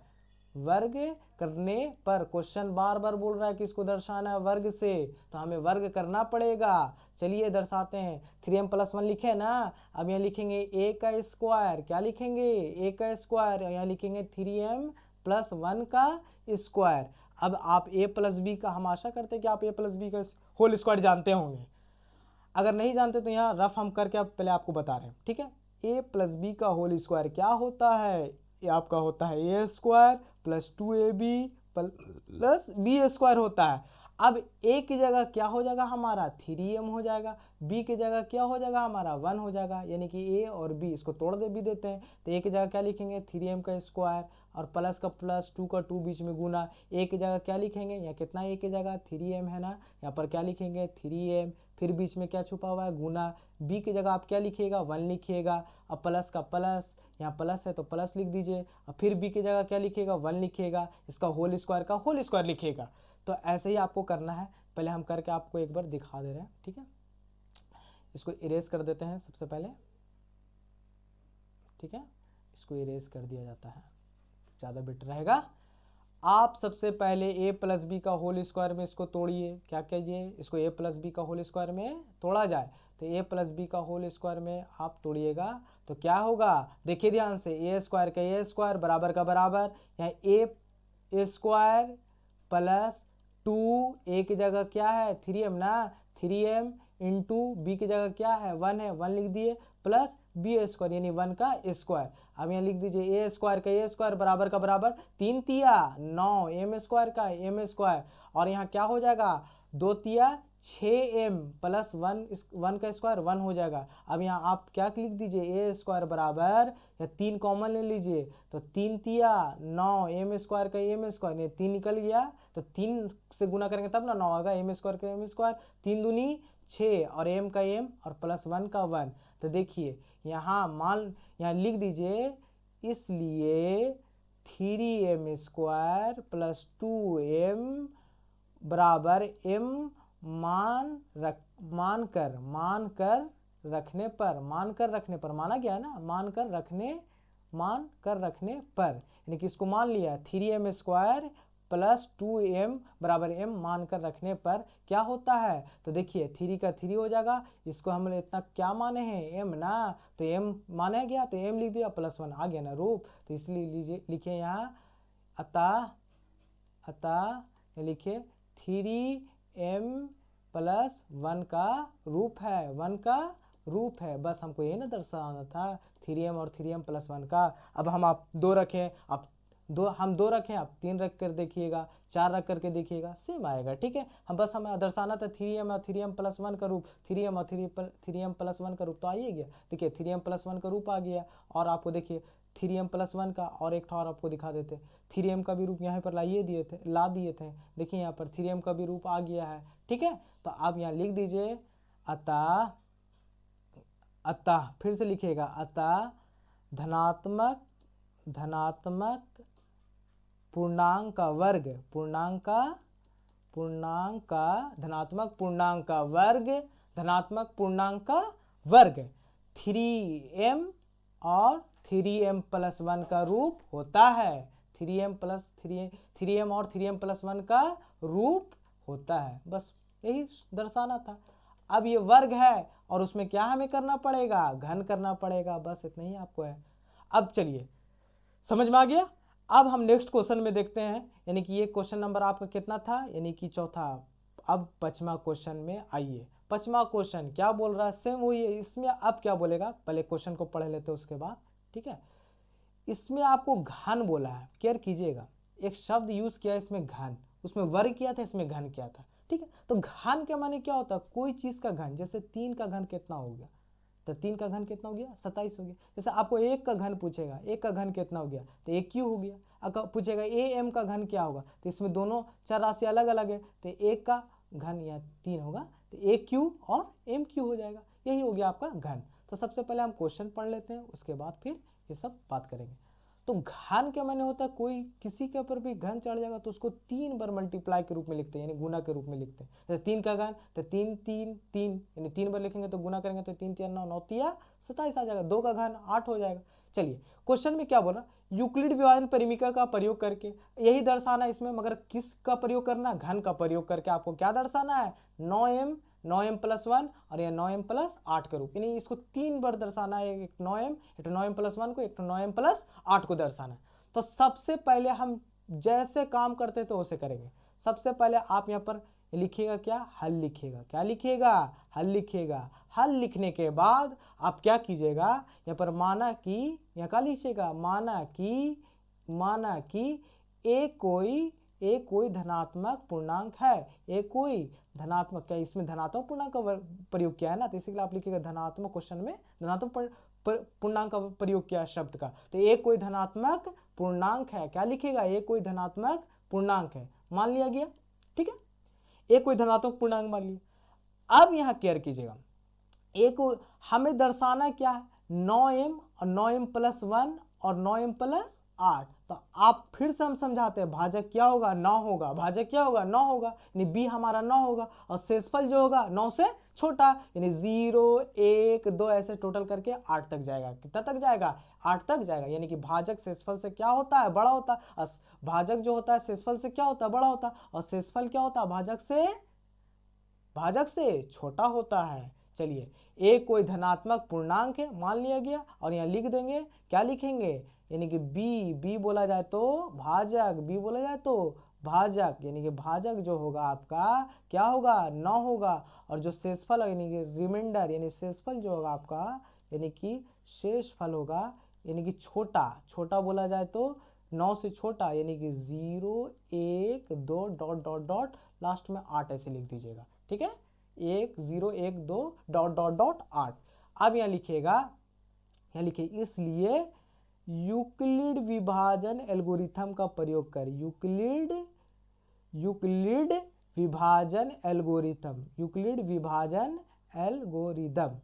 वर्ग करने पर। क्वेश्चन बार बार बोल रहा है कि इसको दर्शाना है वर्ग से, तो हमें वर्ग करना पड़ेगा। चलिए दर्शाते हैं। 3m प्लस 1 लिखे ना, अब यहाँ लिखेंगे a का स्क्वायर, क्या लिखेंगे a का स्क्वायर, यहाँ लिखेंगे 3m प्लस 1 का स्क्वायर। अब आप a प्लस बी का, हम आशा करते हैं कि आप a प्लस बी का होल स्क्वायर जानते होंगे, अगर नहीं जानते तो यहाँ रफ हम करके अब पहले आपको बता रहे हैं, ठीक है। a प्लस बी का होल स्क्वायर क्या होता है, ये आपका होता है A square plus 2ab plus B square होता है। अब a की जगह क्या हो जाएगा हमारा 3m हो जाएगा, b की जगह क्या हो जाएगा हमारा 1 हो जाएगा, यानी कि a और b, इसको तोड़ दे भी देते हैं, तो a की जगह क्या लिखेंगे 3m का स्क्वायर और प्लस का प्लस 2 का 2 बीच में गुना, a की जगह क्या लिखेंगे, यहाँ कितना a की जगह 3m है ना, यहाँ पर क्या लिखेंगे 3m, फिर बीच में क्या छुपा हुआ है गुना, b की जगह आप क्या लिखिएगा 1 लिखिएगा, अब प्लस का प्लस, यहाँ प्लस है तो प्लस लिख दीजिए, अब फिर b की जगह क्या लिखिएगा 1 लिखिएगा, इसका होल स्क्वायर का होल स्क्वायर लिखिएगा। तो ऐसे ही आपको करना है, पहले हम करके आपको एक बार दिखा दे रहे हैं, ठीक है। इसको इरेज कर देते हैं सबसे पहले, ठीक है, इसको इरेज कर दिया जाता है, ज़्यादा बेटर रहेगा। आप सबसे पहले a प्लस बी का होल स्क्वायर में इसको तोड़िए, क्या कीजिए, इसको a प्लस बी का होल स्क्वायर में तोड़ा जाए, तो a प्लस बी का होल स्क्वायर में आप तोड़िएगा तो क्या होगा, देखिए ध्यान से, a स्क्वायर का a स्क्वायर बराबर का बराबर, यहाँ a स्क्वायर प्लस 2, a की जगह क्या है 3m ना, 3m इंटू बी की जगह क्या है 1 है, 1 लिख दिए, प्लस बी स्क्वायर यानी 1 का स्क्वायर। अब यहाँ लिख दीजिए a स्क्वायर का a स्क्वायर बराबर का बराबर 3 तिया 9, m स्क्वायर का m स्क्वायर, और यहाँ क्या हो जाएगा 2 तिया 6m प्लस 1 का स्क्वायर 1 हो जाएगा। अब यहाँ आप क्या लिख दीजिए a स्क्वायर बराबर, या 3 कॉमन ले लीजिए, तो 3 तिया 9, m स्क्वायर का m स्क्वायर, ये 3 निकल गया तो 3 से गुना करेंगे तब ना 9 आएगा, m स्क्वायर का m स्क्वायर, 3 दूनी 6 और m का m और प्लस 1 का 1। तो देखिए यहाँ लिख दीजिए, इसलिए 3m स्क्वायर प्लस 2m बराबर m मान कर रखने पर, माना गया ना, मान कर रखने पर, यानी कि इसको मान लिया 3m स्क्वायर प्लस 2m बराबर m मान कर रखने पर क्या होता है, तो देखिए 3 का 3 हो जाएगा, इसको हम इतना क्या माने हैं m ना, तो m माना गया तो m लिख दिया, प्लस 1 आ गया ना रूप, तो इसलिए लीजिए लिखिए यहाँ अतः लिखिए 3m प्लस 1 का रूप है, 1 का रूप है, बस हमको ये ना दर्शाना था 3m और 3m प्लस 1 का। अब हम आप 2 रखें, अब हम 2 रखें, आप 3 रख कर देखिएगा, 4 रख करके देखिएगा, सेम आएगा, ठीक है। हम बस हमें दर्शाना था 3m और 3m प्लस 1 का रूप, 3m और 3m प्लस 1 का रूप तो आ ही गया, देखिए 3m प्लस 1 का रूप आ गया। और आपको देखिए 3m प्लस 1 का और एक और आपको दिखा देते, 3m का भी रूप यहाँ पर ला दिए थे, देखिए यहाँ पर 3m का भी रूप आ गया है, ठीक है। तो आप यहाँ लिख दीजिए अतः फिर से लिखिएगा, अतः धनात्मक पूर्णांक का वर्ग, धनात्मक पूर्णांक का वर्ग 3m और 3m प्लस 1 का रूप होता है, 3m और 3m प्लस 1 का रूप होता है, बस यही दर्शाना था। अब ये वर्ग है और उसमें क्या हमें करना पड़ेगा, घन करना पड़ेगा, बस इतना ही आपको है। अब चलिए समझ में आ गया। अब हम नेक्स्ट क्वेश्चन में देखते हैं, यानी कि ये क्वेश्चन नंबर आपका कितना था, यानी कि चौथा। अब 5वां क्वेश्चन में आइए, 5वां क्वेश्चन क्या बोल रहा है, सेम वही है, इसमें अब क्या बोलेगा, पहले क्वेश्चन को पढ़ लेते हैं उसके बाद, ठीक है। इसमें आपको घन बोला है, केयर कीजिएगा, एक शब्द यूज किया इसमें घन, उसमें वर्ग किया था, इसमें घन किया था, ठीक है। तो घन के माने क्या होता है, कोई चीज का घन, जैसे 3 का घन कितना हो गया, तो 3 का घन कितना हो गया, 27 हो गया। जैसे आपको 1 का घन पूछेगा, 1 का घन कितना हो गया, तो 1 क्यू हो गया। अगर पूछेगा ए एम का घन क्या होगा, तो इसमें दोनों चर राशि अलग अलग है, तो 1 का घन या 3 होगा, तो 1 क्यू और एम क्यू हो जाएगा। यही हो गया आपका घन। तो सबसे पहले हम क्वेश्चन पढ़ लेते हैं, उसके बाद फिर ये सब बात करेंगे। तो घन के माने होता है कोई किसी के ऊपर भी घन चढ़ जाएगा तो उसको 3 बार मल्टीप्लाई के रूप में लिखते हैं, यानी गुना के रूप में लिखते हैं। जैसे 3 का घन तो 3 3 3, यानी 3 बार लिखेंगे तो गुना करेंगे तो 3 3 9 9 तिया 27 आ जाएगा। 2 का घन 8 हो जाएगा। चलिए क्वेश्चन में क्या बोला, यूक्लिड विभाजन परिमिका का प्रयोग करके यही दर्शाना है इसमें, मगर किसका प्रयोग करना, घन का प्रयोग करके आपको क्या दर्शाना है, 9m प्लस 1 और यह 9m प्लस 8 का रूप, यानी इसको 3 बार दर्शाना है, एक 9m प्लस 1 को, एक 9m प्लस 8 को दर्शाना है। तो सबसे पहले हम जैसे काम करते तो उसे करेंगे। सबसे पहले आप यहाँ पर लिखिएगा क्या, हल लिखिएगा। क्या लिखिएगा, हल लिखिएगा। हल लिखने के बाद आप क्या कीजिएगा, यहाँ पर माना कि, यहाँ क्या लिखिएगा, माना कि एक कोई धनात्मक पूर्णांक है, एक कोई धनात्मक, क्या इसमें धनात्मक पूर्णांक का प्रयोग किया है ना, तो इसीलिए आप लिखिएगा धनात्मक, क्वेश्चन में धनात्मक पूर्णांक का प्रयोग किया शब्द का, तो एक कोई धनात्मक पूर्णांक है। क्या लिखिएगा, एक कोई धनात्मक पूर्णांक है, मान लिया गया। ठीक है, एक कोई धनात्मक पूर्णांक मान लिया। अब यहां केयर कीजिएगा, एक हमें दर्शाना क्या है, 9m और 9m प्लस 1 और 9m प्लस 8। तो आप फिर से हम समझाते हैं, भाजक क्या होगा, 9 होगा, भाजक क्या होगा, 9 होगा, यानी b हमारा 9 होगा, और शेषफल जो होगा 9 से छोटा, यानी 0 1 2 ऐसे टोटल करके 8 तक जाएगा। कितना तक जाएगा, 8 तक जाएगा, यानी कि भाजक शेषफल से क्या होता है, बड़ा होता है। भाजक जो होता है शेषफल से क्या होता है, बड़ा होता है, और शेषफल क्या होता है, भाजक से छोटा होता है। चलिए, एक कोई धनात्मक पूर्णांक है, मान लिया गया, और यहाँ लिख देंगे, क्या लिखेंगे, यानी कि b बोला जाए तो भाजक, b बोला जाए तो भाजक, यानी कि भाजक जो होगा आपका क्या होगा, 9 होगा, और जो शेषफल यानी कि रिमाइंडर, यानी शेषफल जो होगा आपका, यानी कि शेषफल होगा, यानी कि छोटा बोला जाए तो 9 से छोटा, यानी कि 0 1 2 डॉट डॉट डॉट लास्ट में 8 ऐसे लिख दीजिएगा। ठीक है, 1 0 1 2 डॉट डॉट डॉट 8। अब यहाँ लिखिएगा, यहाँ लिखिए, इसलिए यूक्लिड विभाजन एल्गोरिथम का प्रयोग कर, यूक्लिड विभाजन एल्गोरिथम, यूक्लिड विभाजन एल्गोरिथम,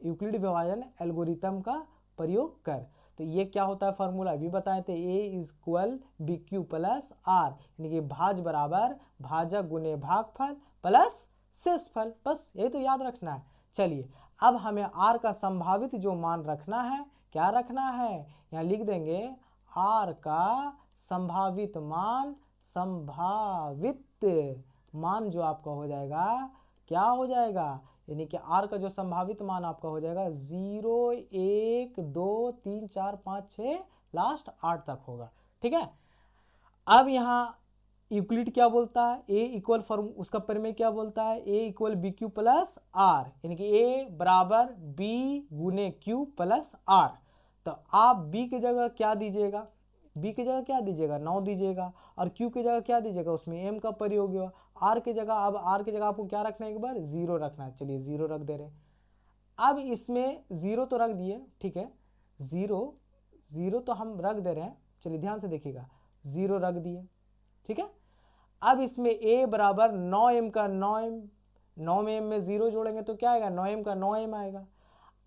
यूक्लिड विभाजन एल्गोरिथम का प्रयोग कर। तो ये क्या होता है फॉर्मूला, अभी बताए थे, a is equal B Q plus R, यानी कि भाज बराबर भाजक गुने भागफल प्लस शेषफल, बस यही तो याद रखना है। चलिए, अब हमें r का संभावित जो मान रखना है, क्या रखना है, यहाँ लिख देंगे r का संभावित मान जो आपका हो जाएगा, क्या हो जाएगा, यानी कि r का जो संभावित मान आपका हो जाएगा 0 1 2 3 4 5 6 लास्ट 8 तक होगा। ठीक है, अब यहाँ यूक्लिड क्या बोलता है, a इक्वल फॉर्म उसका प्रमेय क्या बोलता है, a equal B Q plus R, यानी कि a बराबर b गुने क्यू प्लस आर। तो आप b की जगह क्या दीजिएगा, b की जगह क्या दीजिएगा, 9 दीजिएगा, और q की जगह क्या दीजिएगा, उसमें m का प्रयोग हुआ, r की जगह, अब r की जगह आपको क्या रखना है, एक बार 0 रखना है। चलिए 0 रख दे रहे, अब इसमें 0 तो रख दिए, ठीक है, 0 तो हम रख दे रहे हैं, चलिए ध्यान से देखिएगा, 0 रख दिए। ठीक है, अब इसमें a बराबर 9m का 9 में 0 जोड़ेंगे तो क्या आएगा, 9m का 9m आएगा।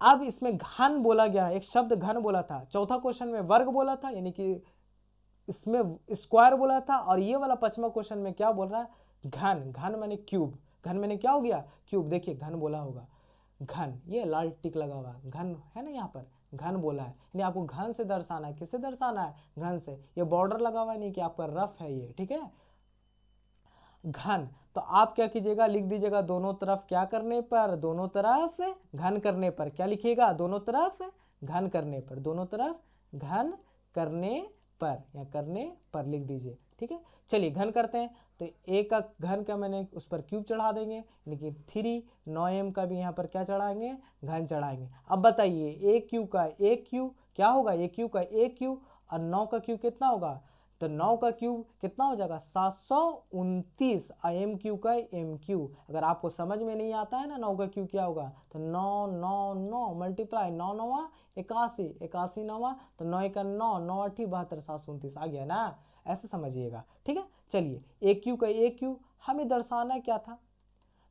अब इसमें घन बोला गया, एक शब्द घन बोला था, चौथा क्वेश्चन में वर्ग बोला था, यानी कि इसमें स्क्वायर बोला था, और ये वाला 5वां क्वेश्चन में क्या बोल रहा है, घन माने क्यूब, घन माने क्या हो गया, क्यूब। देखिए घन बोला होगा, घन, ये लाल टिक लगा हुआ घन है ना, यहाँ पर घन बोला है, यानी आपको घन से दर्शाना है, किससे दर्शाना है, घन से। ये बॉर्डर लगा हुआ है, नहीं कि आपका रफ है ये, ठीक है, घन। तो आप क्या कीजिएगा, लिख दीजिएगा दोनों तरफ क्या करने पर, दोनों तरफ घन करने पर, क्या लिखिएगा, दोनों तरफ घन करने पर, दोनों तरफ घन करने पर, या करने पर लिख दीजिए। ठीक है, चलिए घन करते हैं, तो a का घन का मैंने उस पर क्यूब चढ़ा देंगे, यानी कि 3 9m का भी यहाँ पर क्या चढ़ाएंगे, घन चढ़ाएंगे। अब बताइए a क्यू का a क्यू क्या होगा, a क्यू का a क्यू, और 9 का क्यू कितना होगा, तो 9 का क्यूब कितना हो जाएगा 729 एम क्यू का एम क्यू। अगर आपको समझ में नहीं आता है ना 9 का क्यूब क्या होगा तो 9 9 9 मल्टीप्लाई 9 9 81 81 9 तो 9 का 9 9 8 72 729 आ गया ना, ऐसे समझिएगा। ठीक है, चलिए ए क्यू का ए क्यू हमें दर्शाना क्या था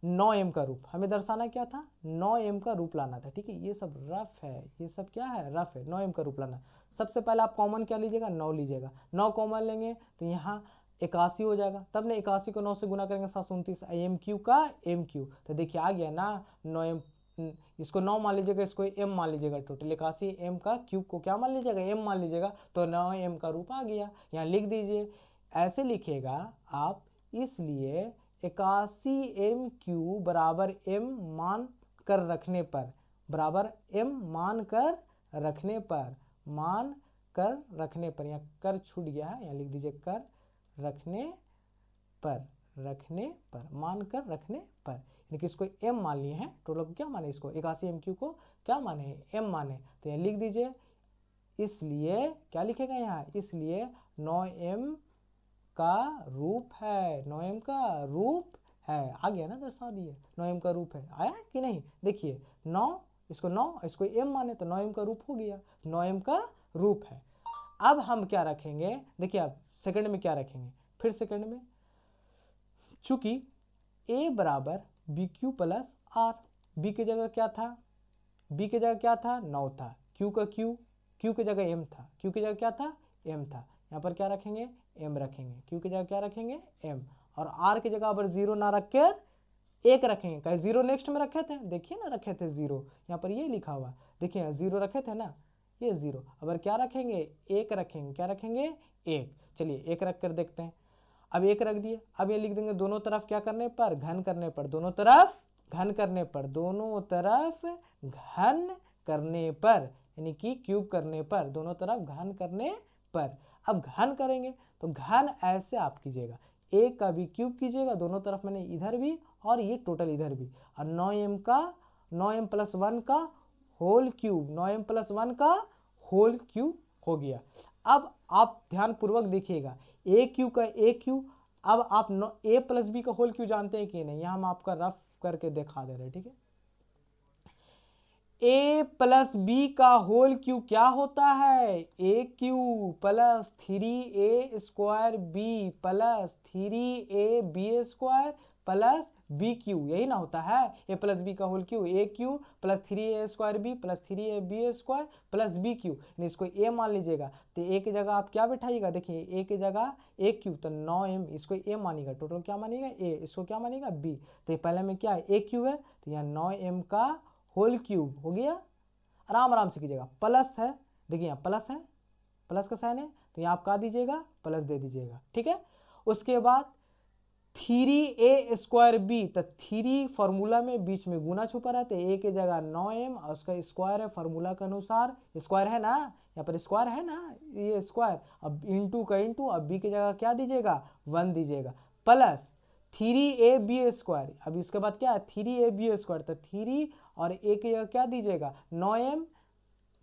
9m का रूप, हमें दर्शाना क्या था 9m का रूप लाना था। ठीक है, ये सब रफ है, ये सब क्या है रफ है, 9m का रूप लाना। सबसे पहले आप कॉमन क्या लीजिएगा 9 लीजिएगा, 9 कॉमन लेंगे तो यहाँ 81 हो जाएगा, तब ने 81 को 9 से गुना करेंगे 729 एम क्यू का एम क्यू। तो देखिए आ गया ना 9m, इसको 9 मान लीजिएगा, इसको m मान लीजिएगा, टोटल 81 m का क्यूब को क्या मान लीजिएगा m मान लीजिएगा, तो 9m का रूप आ गया। यहाँ लिख दीजिए, ऐसे लिखेगा आप, इसलिए 81 एम क्यू बराबर m मान कर रखने पर, बराबर m मान कर रखने पर, मान कर रखने पर, यहाँ कर छूट गया है, यहाँ लिख दीजिए कर रखने पर, रखने पर, मान कर रखने पर, यानी कि इसको m मान लिए हैं, टोटल को क्या माने, इसको 81 एम क्यू को क्या माने m माने, तो यहाँ लिख दीजिए। इसलिए क्या लिखेगा यहाँ, इसलिए 9m का रूप है, 9m का रूप है, आ गया ना, दर्शा दिए 9m का रूप है, आया कि नहीं। देखिए 9 इसको m माने तो 9m का रूप हो गया, 9m का रूप है। अब हम क्या रखेंगे, देखिए अब सेकंड में क्या रखेंगे, फिर सेकंड में चूंकि a बराबर B Q plus R, B की जगह क्या था, बी की जगह क्या था 9 था, क्यू का क्यू की जगह m था, क्यू की जगह क्या था m था, यहाँ पर क्या रखेंगे m रखेंगे, क्यू की जगह क्या रखेंगे m, और r की जगह अगर 0 ना रख कर 1 रखेंगे, कहीं 0 नेक्स्ट में रखे थे, देखिए ना रखे थे 0, यहाँ पर ये लिखा हुआ, देखिए 0 रखे थे ना, ये 0, अगर क्या रखेंगे 1 रखेंगे, क्या रखेंगे 1, चलिए 1 रख कर देखते हैं। अब 1 रख दिए, अब ये लिख देंगे दोनों तरफ क्या करने पर, घन करने पर, दोनों तरफ घन करने पर, दोनों तरफ घन करने पर, यानी कि क्यूब करने पर, दोनों तरफ घन करने पर। अब घन करेंगे तो घन ऐसे आप कीजिएगा, एक का भी क्यूब कीजिएगा दोनों तरफ, मैंने इधर भी और ये टोटल इधर भी, और 9m प्लस 1 का होल क्यूब, 9m प्लस 1 का होल क्यूब हो गया। अब आप ध्यान पूर्वक देखिएगा, ए क्यू का ए क्यू, अब आप a प्लस बी का होल क्यू जानते हैं कि नहीं, यहाँ हम आपका रफ करके दिखा दे रहे हैं। ठीक है, a प्लस बी का होल क्यू क्या होता है, A cube plus 3a square B plus 3a B square plus B cube, यही ना होता है a प्लस बी का whole cube, A cube plus 3a square B plus 3a B square plus B cube, इसको a मान लीजिएगा, तो a की जगह आप क्या बैठाइएगा, देखिए a की जगह a क्यू तो 9m, इसको a मानिएगा, टोटल क्या मानिएगा a, इसको क्या मानिएगा b, तो पहले में क्या है a क्यू है, तो यहाँ 9m का होल क्यूब हो गया। आराम आराम से कीजिएगा, प्लस है, देखिए यहाँ प्लस है, प्लस का साइन है, तो यहाँ आप क्या दीजिएगा प्लस दे दीजिएगा। ठीक है, उसके बाद 3a स्क्वायर बी, तो 3 फार्मूला में बीच में गुना छुपा रहता है, a की जगह 9m और उसका स्क्वायर है फार्मूला के अनुसार, स्क्वायर है ना, यहाँ पर स्क्वायर है ना, ये स्क्वायर, अब इंटू का इंटू, अब b की जगह क्या दीजिएगा 1 दीजिएगा, प्लस 3ab स्क्वायर, अब इसके बाद क्या है 3ab स्क्वायर, तो 3 और a की जगह क्या दीजिएगा 9m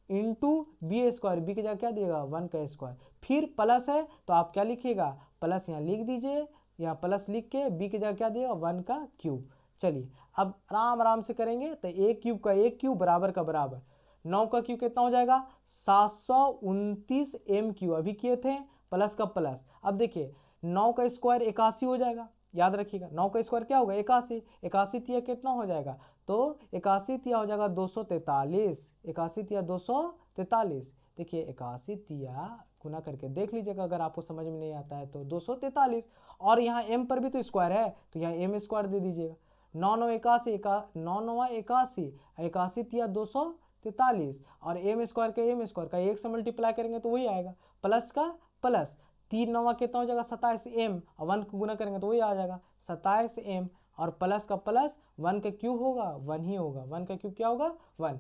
into B square, B की जगह क्या दिएगा 1 का स्क्वायर, फिर प्लस है तो आप क्या लिखिएगा प्लस यहाँ लिख दीजिए, यहाँ प्लस लिख के बी की जगह क्या दिएगा 1 का क्यूब। चलिए अब आराम आराम से करेंगे, तो ए क्यूब का ए क्यूब बराबर का बराबर, 9 का क्यूब कितना हो जाएगा 729 एम क्यू, अभी किए थे प्लस का प्लस, अब देखिए 9 का स्क्वायर 81 हो जाएगा, याद रखिएगा 9 का स्क्वायर क्या होगा 81, 81 तिया कितना हो जाएगा, तो 81 तिया हो जाएगा 243, 81 तिया 243, देखिए 81 तिया गुना करके देख लीजिएगा, अगर आपको समझ में नहीं आता है तो 243, और यहाँ m पर भी तो स्क्वायर है, तो यहाँ m स्क्वायर दे दीजिएगा, 9 9 81, 9 9 81, 81 तिया 243, और m स्क्वायर का m स्क्वायर का 1 से मल्टीप्लाई करेंगे तो वही आएगा, प्लस का प्लस, 3 9 कितना हो जाएगा 27m, और 1 को गुना करेंगे तो वही आ जाएगा 27m, और प्लस का प्लस 1 का क्यूब होगा 1 ही होगा, 1 का क्यूब क्या होगा 1।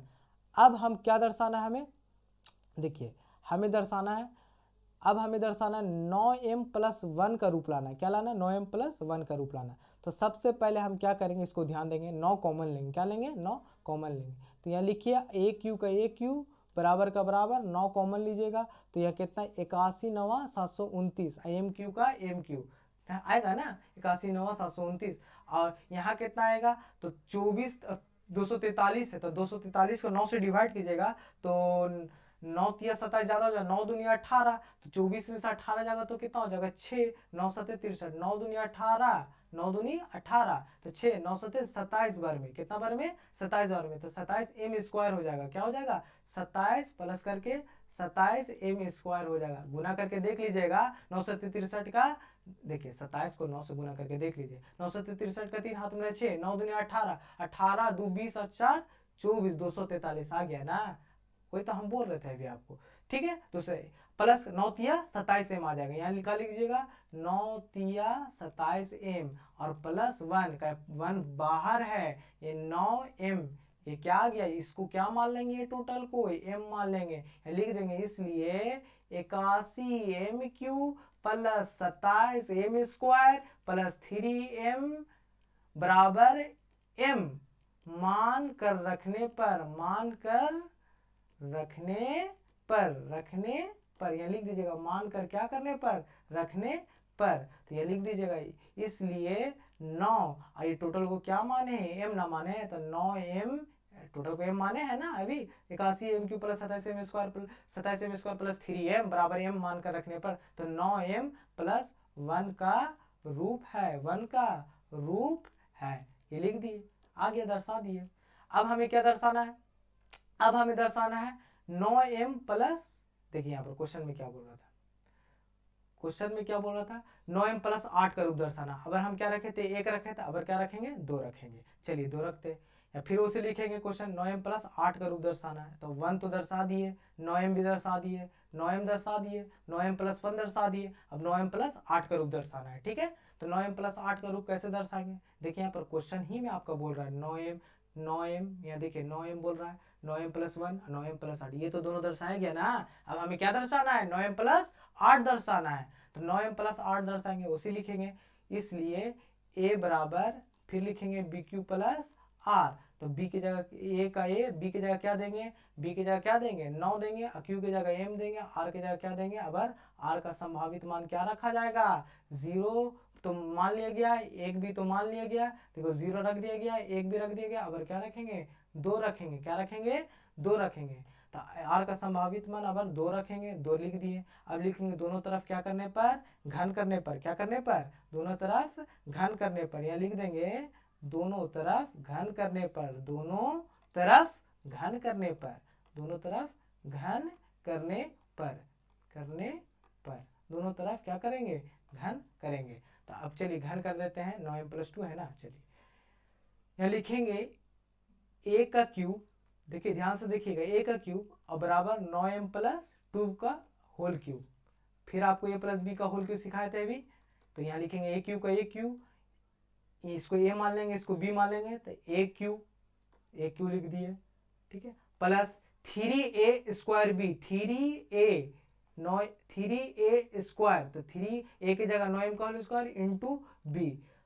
अब हम क्या दर्शाना है हमें, देखिए हमें दर्शाना है, अब हमें दर्शाना 9m प्लस 1 का रूप लाना है, क्या लाना 9m प्लस 1 का रूप लाना। तो सबसे पहले हम क्या करेंगे, इसको ध्यान देंगे, 9 कॉमन लेंगे, क्या लेंगे 9 कॉमन लेंगे, तो यहाँ लिखिए ए क्यू का ए क्यू बराबर का बराबर 9 कॉमन लीजिएगा तो यह कितना 81 9 729 एम क्यू का एम क्यू आएगा ना 81 9 729 और यहाँ कितना आएगा तो 24 243 है तो 243 को 9 से डिवाइड कीजिएगा तो 9 तिया 27 ज़्यादा हो जाएगा 9 दूनी 18 तो 24 में से 18 जाएगा तो कितना हो जाएगा 6 9 7 63 9 दूनी 18 9 दूनी 18 तो 6 9 7 27 बार में कितना बार में 27 बार में तो 27 एम स्क्वायर हो जाएगा क्या हो जाएगा 27 प्लस करके 27 एम स्क्वायर हो जाएगा गुना करके देख लीजिएगा 9 7 63 का देखिए 27 को 9 से गुना करके देख लीजिए 9 7 63 का 3 हाथ में 6 9 दूनी 18 18 2 20 और 4 24 243 आ गया ना वही तो हम बोल रहे थे अभी आपको ठीक है दूसरे प्लस 9 तिया 27 एम आ जाएगा यहाँ लिखा लीजिएगा 9 तिया 27 एम और प्लस 1 का 1 बाहर है ये 9 एम ये क्या आ गया इसको क्या मान लेंगे ये टोटल को एम मान लेंगे लिख देंगे इसलिए 81 M cube plus 27 M square plus 3 M बराबर एम मान कर रखने पर यह लिख दीजिएगा मान कर क्या करने पर रखने पर तो यह लिख दीजिएगा इसलिए 9 ये टोटल को क्या माने हैं एम ना माने तो 9 एम टोटल को एम माने है ना अभी 81 M cube plus 27 M square plus 3 M बराबर एम मान कर रखने पर तो 9 एम प्लस 1 का रूप है ये लिख दिए आगे दर्शा दिए। अब हमें क्या दर्शाना है अब हमें दर्शाना है 9 एम प्लस देखिए यहाँ पर क्वेश्चन में क्या बोल रहा था 9 एम प्लस 8 का रूप दर्शाना। अगर हम क्या रखे थे 1 रखे थे अब क्या रखेंगे 2 रखेंगे चलिए 2 रखते या फिर उसे लिखेंगे क्वेश्चन 9 एम प्लस 8 का रूप दर्शाना है तो 1 तो दर्शा दिए 9 एम भी दर्शा दिए 9 एम दर्शा दिए 9 एम प्लस 1 दर्शा दिए अब 9 एम प्लस 8 का रूप दर्शाना है ठीक है तो 9 एम प्लस 8 का रूप कैसे दर्शाएंगे देखिए यहाँ पर क्वेश्चन ही में आपका बोल रहा है 9 एम यहाँ देखिए 9 एम बोल रहा है 9 एम प्लस 1 9 एम प्लस 8 ये तो दोनों दर्शाया गया ना अब हमें क्या दर्शाना है 9 एम प्लस 8 दर्शाना है तो 9 एम प्लस 8 दर्शाएंगे उसी लिखेंगे इसलिए a बराबर फिर लिखेंगे बी क्यू प्लस आर तो b की जगह a का a b की जगह क्या देंगे b की जगह क्या देंगे 9 देंगे q की जगह m देंगे r की जगह क्या देंगे अब r का संभावित मान क्या रखा जाएगा 0 तो मान लिया गया 1 भी तो मान लिया गया देखो 0 रख दिया गया 1 भी रख दिया गया अब क्या रखेंगे 2 रखेंगे क्या रखेंगे 2 रखेंगे तो r का संभावित मान अब 2 रखेंगे 2 लिख दिए अब लिखेंगे दोनों तरफ क्या करने पर घन करने पर क्या करने पर दोनों तरफ घन करने पर यहाँ लिख देंगे दोनों तरफ घन करने पर दोनों तरफ घन करने पर दोनों तरफ घन करने पर दोनों तरफ क्या करेंगे घन करेंगे तो अब चलिए घन कर देते हैं 9 एम प्लस 2 है ना चलिए यहाँ लिखेंगे a का क्यूब देखिए ध्यान से देखिएगा a का क्यूब और बराबर 9 एम प्लस 2 का होल क्यूब फिर आपको a प्लस बी का होल क्यूब सिखाए थे अभी तो यहाँ लिखेंगे a क्यूब का a क्यूब इसको a मान लेंगे इसको b मान लेंगे तो a क्यूब लिख दिए ठीक है plus 3a square b 3a square तो 3a की जगह 9m का whole square into b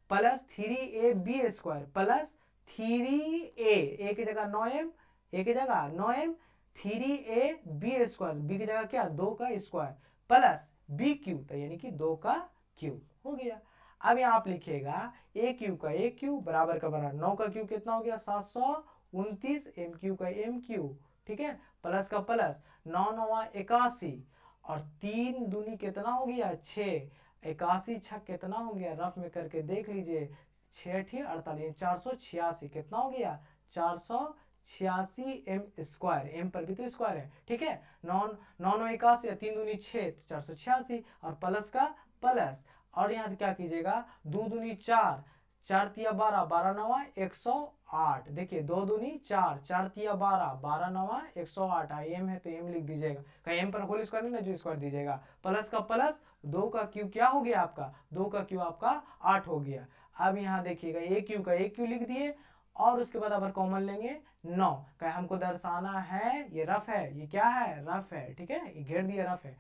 plus 3ab square plus 3a की जगह 9m a की जगह 9m 3ab स्क्वायर b की जगह क्या 2 का स्क्वायर प्लस b क्यूब तो यानी कि 2 का क्यूब हो गया। अब यहाँ आप लिखिएगा a क्यूब बराबर का बराबर 9 का क्यूब कितना हो गया 729 m क्यूब का m क्यूब ठीक है प्लस का प्लस 9 9 81 और 3 दूनी कितना हो गया 6 81 छक कितना हो गया रफ में करके देख लीजिए 6 48 486 कितना हो गया 486 एम स्क्वायर एम पर भी तो स्क्वायर है ठीक है 9 9 81 3 दूनी 6 486 और प्लस का प्लस और यहाँ क्या कीजिएगा 2 दूनी 4 4 तिया 12 12 नवा 108 देखिए 2 दूनी 4 4 तिया 12 12 नवा 108 एम है तो एम लिख दीजिएगा कहीं एम पर होल स्क्वायर नहीं ना जो स्क्वायर दीजिएगा प्लस का प्लस 2 का क्यूब क्या हो गया आपका 2 का क्यूब आपका 8 हो गया। अब यहाँ देखिएगा a क्यूब लिख दिए और उसके बाद अगर कॉमन लेंगे 9 कहीं हमको दर्शाना है ये रफ है ये क्या है रफ है ठीक है ये घेर दिया रफ है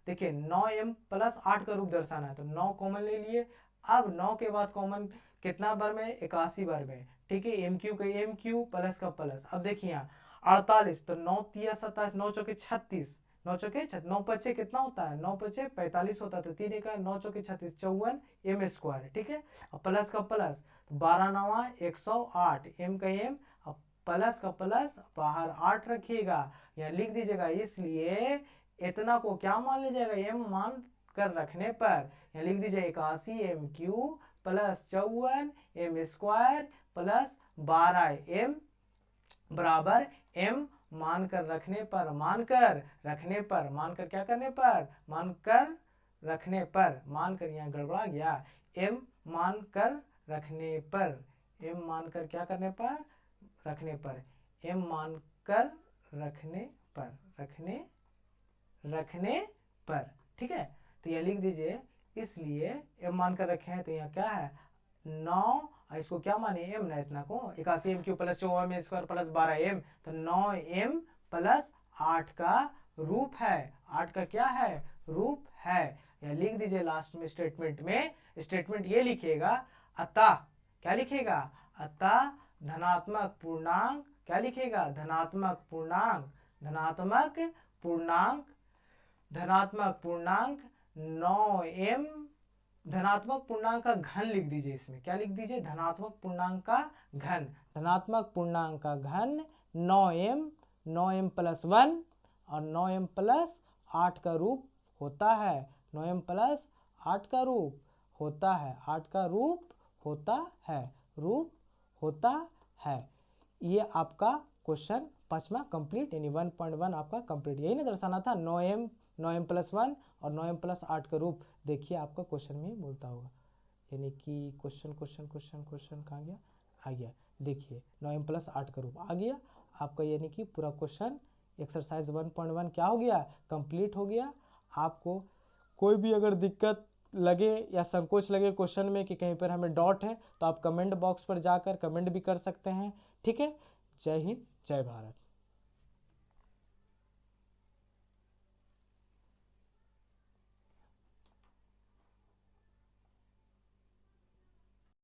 देखिए 9m प्लस 8 का रूप दर्शाना है तो 9 कॉमन ले लिए अब 9 के बाद कॉमन कितना बार में 81 बार में ठीक है एम क्यू का एम क्यू प्लस का प्लस अब देखिए यहाँ 48, तो 9 तिया 27, 9 चौके 36, 9 चौके 9 पचे कितना होता है, 9 पचे 45 होता है, तो 3 का 9 चौके 36, 54 एम स्क्वायर, ठीक है। अब प्लस का प्लस, तो 12 9 108, एम का एम, अब प्लस का प्लस बाहर 8 रखिएगा, यहाँ लिख दीजिएगा, इसलिए इतना को क्या मान लीजिएगा, एम मान कर रखने पर यहाँ लिख दीजिए 81 M cube plus 54 M square plus 12 M बराबर एम मानकर रखने पर, मानकर रखने पर, मानकर क्या करने पर, मानकर रखने पर, मानकर यहाँ गड़बड़ा गया, एम मानकर रखने पर, एम मानकर क्या करने पर, रखने पर, एम मानकर रखने पर, रखने पर, ठीक है। तो यह लिख दीजिए, इसलिए एम मानकर रखे हैं, तो यहाँ क्या है 9, इसको क्या माने एम ना, इतना को 81 M cube plus 54 M square plus 12 M, तो 9 एम प्लस 8 का रूप है, 8 का क्या है, रूप है। यह लिख दीजिए लास्ट में स्टेटमेंट में, स्टेटमेंट ये लिखिएगा, अतः क्या लिखेगा, अतः धनात्मक पूर्णांक, क्या लिखेगा, धनात्मक पूर्णांक, धनात्मक पूर्णांक, धनात्मक पूर्णांक 9 एम, धनात्मक पूर्णांक का घन लिख दीजिए, इसमें क्या लिख दीजिए, धनात्मक पूर्णांक का घन, धनात्मक पूर्णांक का घन 9 एम प्लस 1 और 9 एम प्लस 8 का रूप होता है, 9 एम प्लस 8 का रूप होता है, 8 का रूप होता है, रूप होता है। ये आपका क्वेश्चन 5वां कंप्लीट, यानी 1.1 आपका कंप्लीट, यही ना दर्शाना था, 9 एम प्लस 1 और 9 एम प्लस 8 का रूप। देखिए आपका क्वेश्चन में बोलता होगा, यानी कि क्वेश्चन कहाँ गया, आ गया, देखिए 9 एम प्लस 8 का रूप आ गया आपका, यानी कि पूरा क्वेश्चन एक्सरसाइज 1.1 क्या हो गया, कंप्लीट हो गया। आपको कोई भी अगर दिक्कत लगे या संकोच लगे क्वेश्चन में कि कहीं पर हमें डाउट है, तो आप कमेंट बॉक्स पर जाकर कमेंट भी कर सकते हैं, ठीक है। जय हिंद, जय भारत।